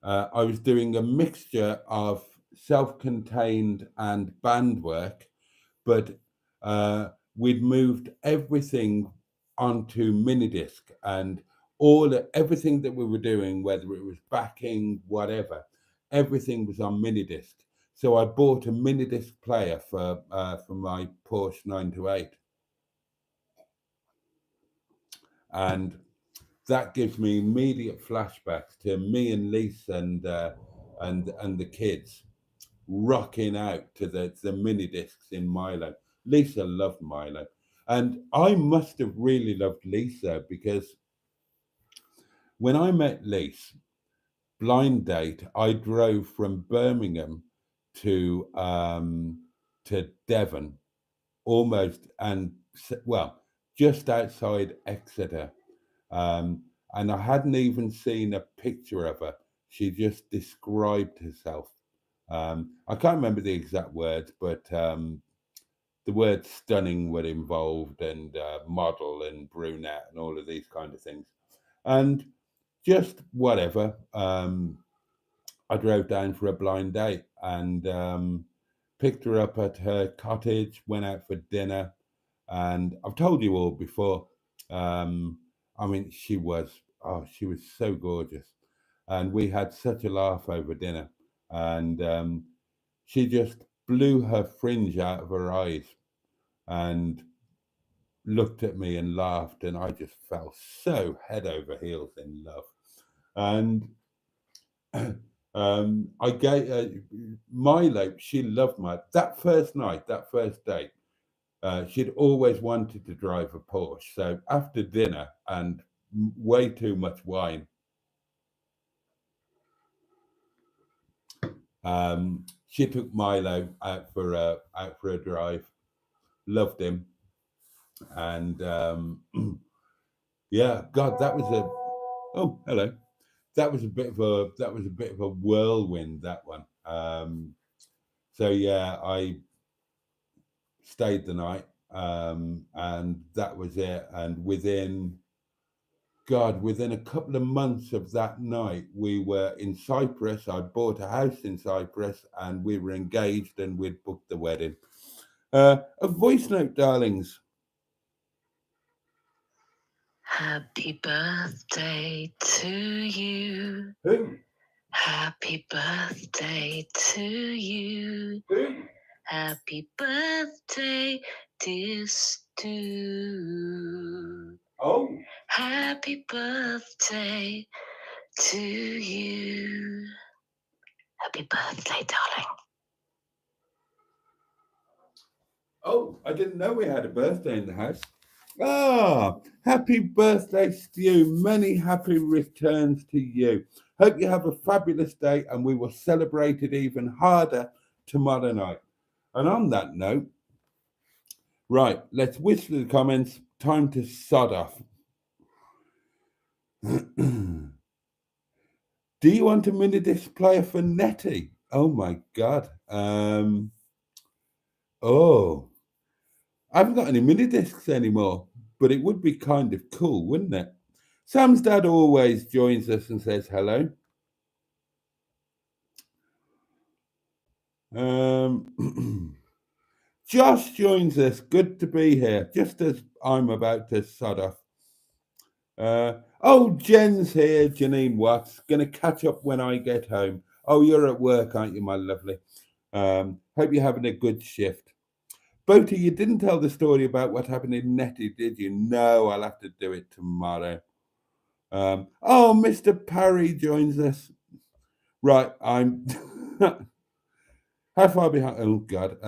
I was doing a mixture of self-contained and band work, but we'd moved everything onto mini disc, and everything that we were doing, whether it was backing, whatever, everything was on mini disc. So I bought a mini disc player for my Porsche 928, and that gives me immediate flashbacks to me and Lisa and the kids rocking out to the mini discs in Milo. Lisa loved Milo, and I must have really loved Lisa because when I met Lisa, blind date, I drove from Birmingham to Devon, almost, and well, just outside Exeter. And I hadn't even seen a picture of her. She just described herself. I can't remember the exact words, but the word stunning were involved, and model and brunette and all of these kind of things. And just whatever. I drove down for a blind date and picked her up at her cottage, went out for dinner. And I've told you all before, I mean, she was so gorgeous. And we had such a laugh over dinner. And she just blew her fringe out of her eyes and looked at me and laughed. And I just fell so head over heels in love. And I gave Milo, she loved that first night, that first date. She'd always wanted to drive a Porsche. So after dinner and way too much wine, she took Milo out for a drive. Loved him, and yeah, God, that was hello. That was a bit of a whirlwind, that one. So yeah, I stayed the night, and that was it. And within a couple of months of that night, we were in Cyprus. I bought a house in Cyprus, and we were engaged, and we'd booked the wedding. A voice note, darlings. Happy birthday to you. Who? Happy birthday to you. Who? Happy birthday, dear Stu. Oh. Happy birthday to you. Happy birthday, darling. Oh, I didn't know we had a birthday in the house. Ah, happy birthday, Stu. Many happy returns to you. Hope you have a fabulous day, and we will celebrate it even harder tomorrow night. And on that note, right, let's whiz through the comments. Time to sod off. Do you want a mini disc player for Netti? Oh my God. I haven't got any mini discs anymore, but it would be kind of cool, wouldn't it? Sam's dad always joins us and says hello. Josh joins us. Good to be here, just as I'm about to sod off. Jen's here, Janine Watts. Going to catch up when I get home. Oh, you're at work, aren't you, my lovely? Hope you're having a good shift. Boaty, you didn't tell the story about what happened in Netti, did you? No, I'll have to do it tomorrow. Mr. Parry joins us. Right, I'm... How far behind? Oh, God.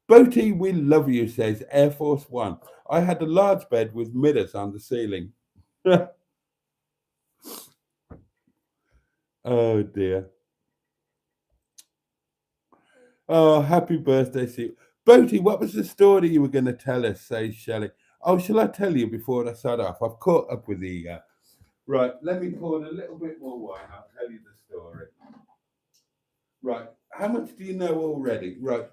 Boaty, we love you, says Air Force One. I had a large bed with mirrors on the ceiling. Oh, dear. Oh, happy birthday, Sue. Boaty, what was the story you were going to tell us, says Shelley? Oh, shall I tell you before I start off? I've caught up with the... Right, let me pour a little bit more wine. I'll tell you the story. Right, how much do you know already? Right,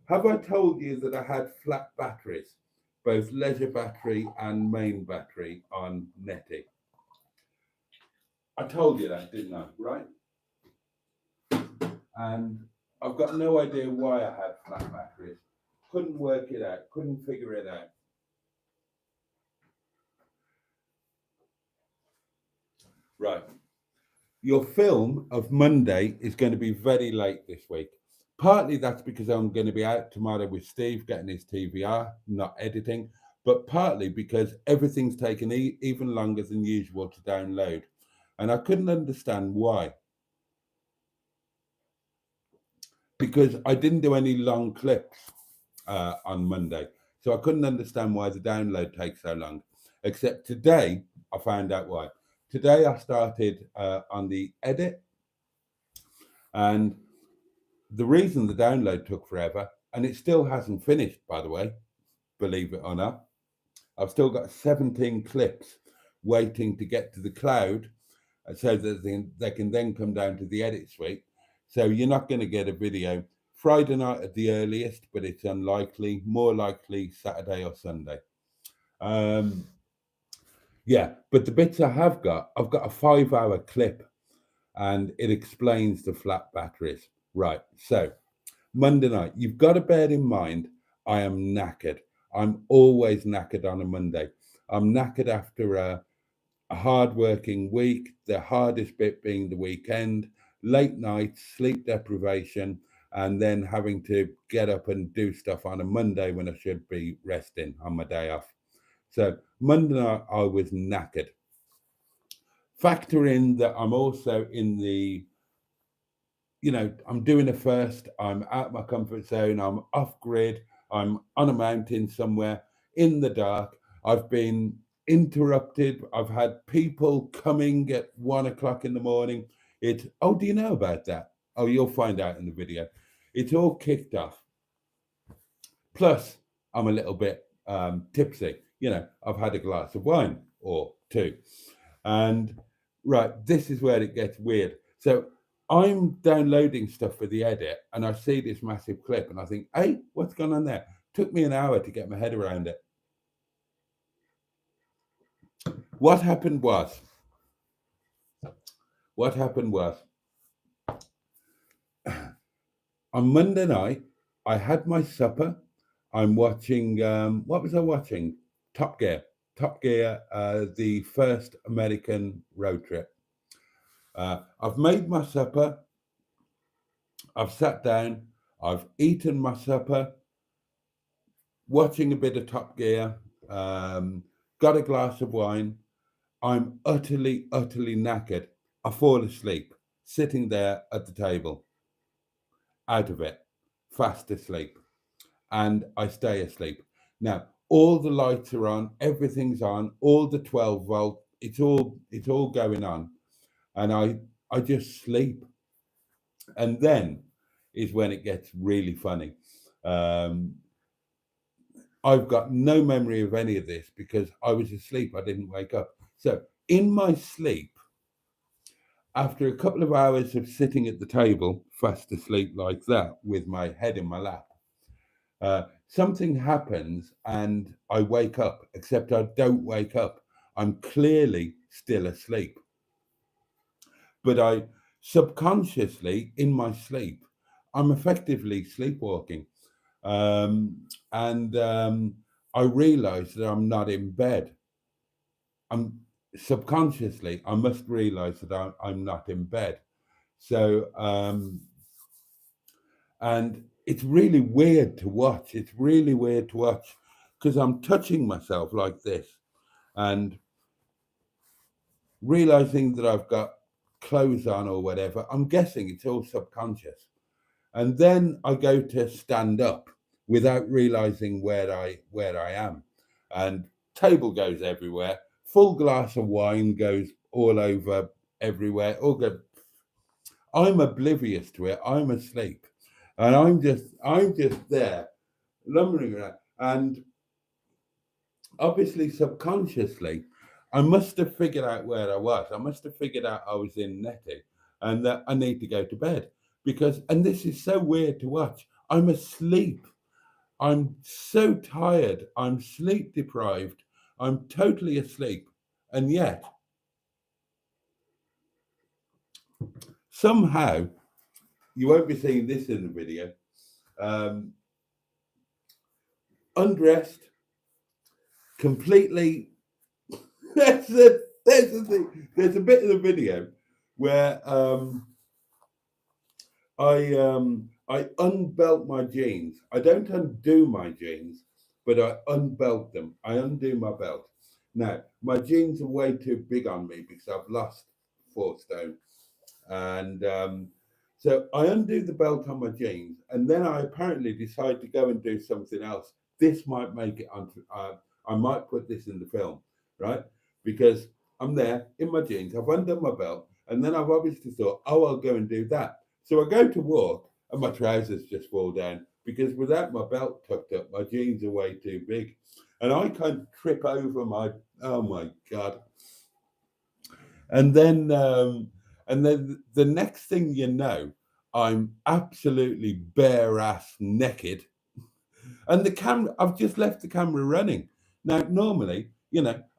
have I told you that I had flat batteries, both leisure battery and main battery on Netti? I told you that, didn't I? Right? And I've got no idea why I had flat batteries. Couldn't work it out, couldn't figure it out. Right. Your film of Monday is going to be very late this week. Partly that's because I'm going to be out tomorrow with Steve getting his TVR, not editing, but partly because everything's taken even longer than usual to download. And I couldn't understand why. Because I didn't do any long clips on Monday. So I couldn't understand why the download takes so long. Except today, I found out why. Today I started on the edit, and the reason the download took forever, and it still hasn't finished, by the way, believe it or not, I've still got 17 clips waiting to get to the cloud so that they can then come down to the edit suite. So you're not going to get a video Friday night at the earliest, but it's unlikely, more likely Saturday or Sunday. Yeah, but the bits I've got a 5-hour clip and it explains the flat batteries. Right, so Monday night, you've got to bear in mind, I am knackered. I'm always knackered on a Monday. I'm knackered after a hard-working week, the hardest bit being the weekend, late nights, sleep deprivation, and then having to get up and do stuff on a Monday when I should be resting on my day off. So Monday night, I was knackered. Factor in that I'm also in the, I'm doing a first, I'm out my comfort zone, I'm off grid, I'm on a mountain somewhere in the dark. I've been interrupted. I've had people coming at 1 o'clock in the morning. Do you know about that? Oh, you'll find out in the video. It's all kicked off. Plus, I'm a little bit tipsy. I've had a glass of wine or two. And right, this is where it gets weird. So I'm downloading stuff for the edit and I see this massive clip and I think, hey, what's going on there? Took me an hour to get my head around it. What happened was, on Monday night, I had my supper. I'm watching, what was I watching? Top Gear, the first American road trip. I've made my supper. I've sat down. I've eaten my supper, watching a bit of Top Gear, got a glass of wine. I'm utterly, utterly knackered. I fall asleep, sitting there at the table, out of it, fast asleep. And I stay asleep. Now, all the lights are on, everything's on, all the 12 volt, it's all going on. And I just sleep. And then is when it gets really funny. I've got no memory of any of this because I was asleep. I didn't wake up. So in my sleep, after a couple of hours of sitting at the table, fast asleep like that, with my head in my lap, Something happens and I wake up, except I don't wake up. I'm clearly still asleep. But I subconsciously, in my sleep, I'm effectively sleepwalking. And I realize that I'm not in bed. I'm subconsciously, I must realize that I'm not in bed. So, and it's really weird to watch. It's really weird to watch because I'm touching myself like this and realizing that I've got clothes on or whatever. I'm guessing it's all subconscious. And then I go to stand up without realizing where I am. And table goes everywhere. Full glass of wine goes all over everywhere. All good. I'm oblivious to it. I'm asleep. And I'm just there, lumbering around. And obviously subconsciously, I must have figured out where I was. I must have figured out I was in Netti and that I need to go to bed because, and this is so weird to watch, I'm asleep. I'm so tired. I'm sleep deprived. I'm totally asleep. And yet, somehow, you won't be seeing this in the video, undressed, completely. There's the thing. There's a bit of the video where I unbelt my jeans. I don't undo my jeans, but I unbelt them. I undo my belt. Now my jeans are way too big on me because I've lost 4 stone, and so I undo the belt on my jeans, and then I apparently decide to go and do something else. This might make it on. I might put this in the film, right? Because I'm there in my jeans, I've undone my belt, and then I've obviously thought, oh, I'll go and do that. So I go to walk, and my trousers just fall down because without my belt tucked up, my jeans are way too big, and I kind of trip over my. Oh my god! And then the next thing you know, I'm absolutely bare ass naked. And the camera, I've just left the camera running. Now, normally,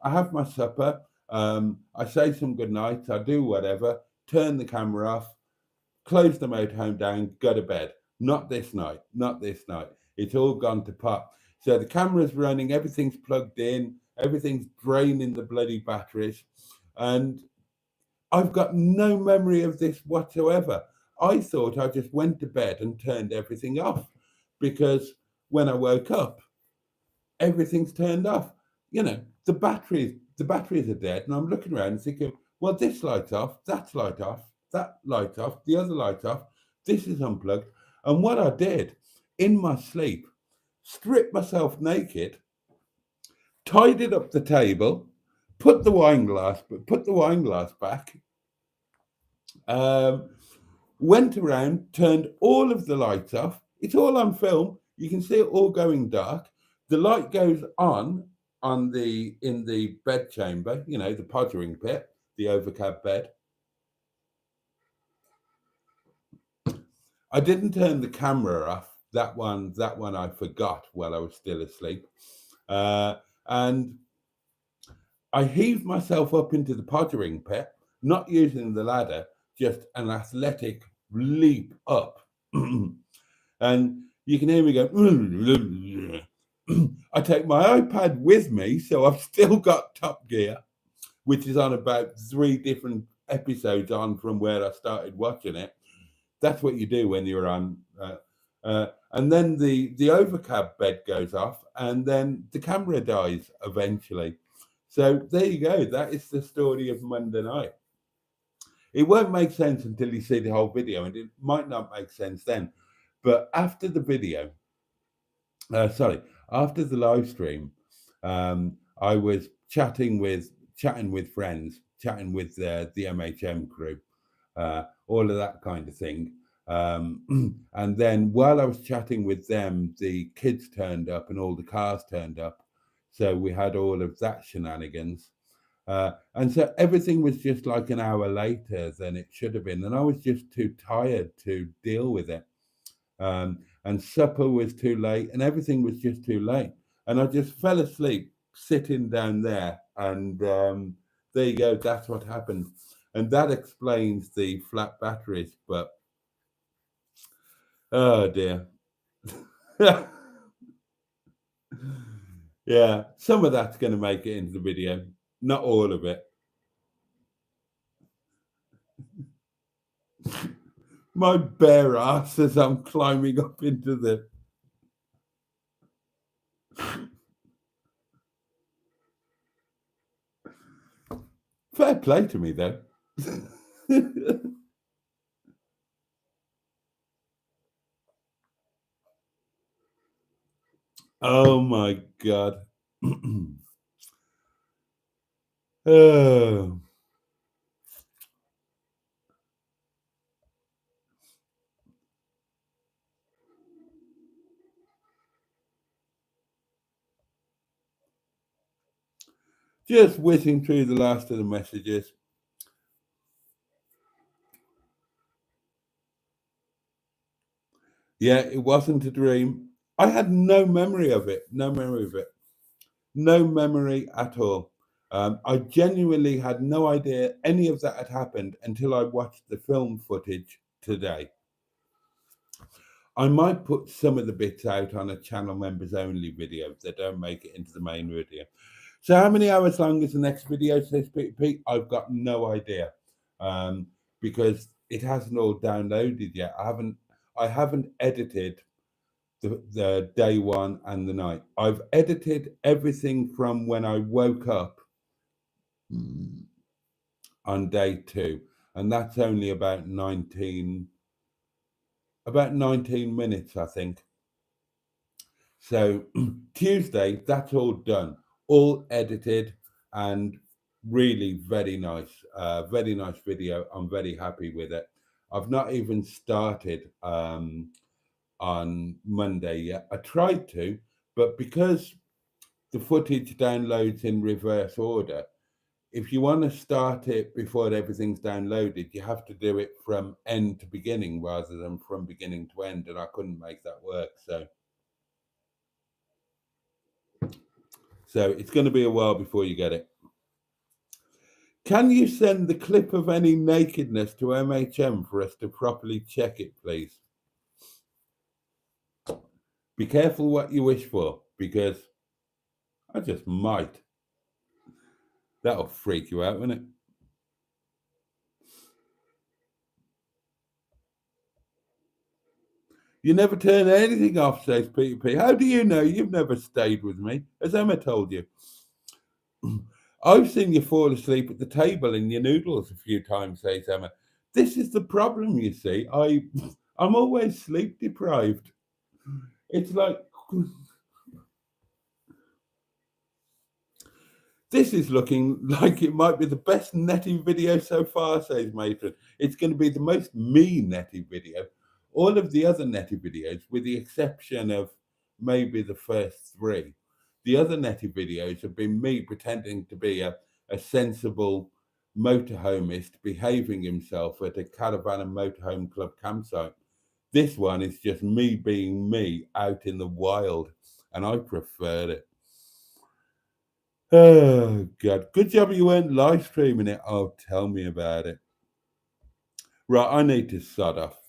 I have my supper, I say some good nights, I do whatever, turn the camera off, close the motorhome down, go to bed. Not this night, not this night. It's all gone to pot. So the camera's running, everything's plugged in, everything's draining the bloody batteries. And I've got no memory of this whatsoever. I thought I just went to bed and turned everything off because when I woke up, everything's turned off. The batteries are dead, and I'm looking around and thinking, well, this light's off, that light off, that light off, the other light off, this is unplugged. And what I did in my sleep, stripped myself naked, tidied up the table, put the wine glass back, went around, turned all of the lights off. It's all on film. You can see it all going dark. The light goes on in the bed chamber, the podgering pit, the overcab bed. I didn't turn the camera off. That one I forgot while I was still asleep. And I heaved myself up into the podgering pit, not using the ladder, just an athletic leap up. And you can hear me go, I take my iPad with me, so I've still got Top Gear, which is on about 3 different episodes on from where I started watching it. That's what you do when you're on. And then the overcab bed goes off, and then the camera dies eventually. So there you go. That is the story of Monday night. It won't make sense until you see the whole video, and it might not make sense then. But after the video, after the live stream, I was chatting with friends, chatting with the MHM crew, all of that kind of thing. And then while I was chatting with them, the kids turned up and all the cars turned up. So we had all of that shenanigans. And so everything was just like an hour later than it should have been. And I was just too tired to deal with it. And and supper was too late, and everything was just too late. And I just fell asleep sitting down there, and there you go. That's what happened, and that explains the flat batteries. But oh dear. Yeah, some of that's going to make it into the video, not all of it. My bare ass as I'm climbing up into the... Fair play to me, though. Oh my God. Oh. Just whizzing through the last of the messages. Yeah, it wasn't a dream. I had no memory of it. No memory of it. No memory at all. I genuinely had no idea any of that had happened until I watched the film footage today. I might put some of the bits out on a channel members only video that don't make it into the main video. So how many hours long is the next video, says Pete? I've got no idea, because it hasn't all downloaded yet. I haven't edited the day one and the night. I've edited everything from when I woke up on day 2, and that's only about 19 minutes, I think. So Tuesday, that's all done, all edited, and really very nice video. I'm very happy with it. I've not even started on Monday yet. I tried to, but because the footage downloads in reverse order, if you want to start it before everything's downloaded, you have to do it from end to beginning rather than from beginning to end, and I couldn't make that work. So it's going to be a while before you get it. Can you send the clip of any nakedness to MHM for us to properly check it, please? Be careful what you wish for, because I just might. That'll freak you out, won't it? You never turn anything off, says Peter P. How do you know? You've never stayed with me, as Emma told you. I've seen you fall asleep at the table in your noodles a few times, says Emma. This is the problem, you see. I'm always sleep deprived. It's like... This is looking like it might be the best Netti video so far, says Matron. It's going to be the most me Netti video. All of the other Netti videos, with the exception of maybe the first 3, the other Netti videos have been me pretending to be a sensible motorhomist behaving himself at a caravan and motorhome club campsite. This one is just me being me out in the wild, and I prefer it. Oh, God. Good job you weren't live streaming it. Oh, tell me about it. Right, I need to sod off.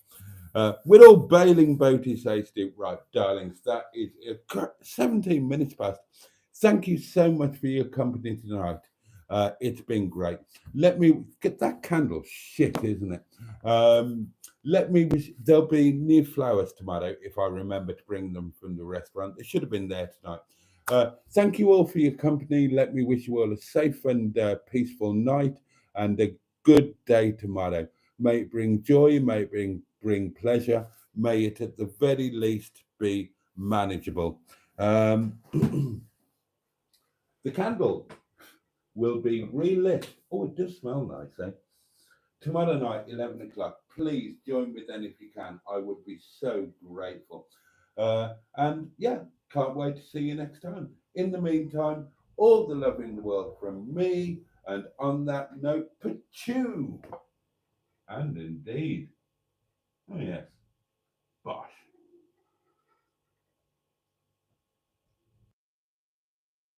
We're all bailing Boaty, says Steve. Right, darlings, that is 17 minutes past. Thank you so much for your company tonight. It's been great. Let me get that candle. Shit, isn't it? There'll be new flowers tomorrow if I remember to bring them from the restaurant. They should have been there tonight. Thank you all for your company. Let me wish you all a safe and peaceful night and a good day tomorrow. May it bring joy, may it bring pleasure, may it at the very least be manageable. The candle will be relit. Oh, it does smell nice, eh? Tomorrow night, 11 o'clock. Please join me then if you can. I would be so grateful. And yeah, can't wait to see you next time. In the meantime, all the love in the world from me. And on that note, pachoo. And indeed. Oh, yes.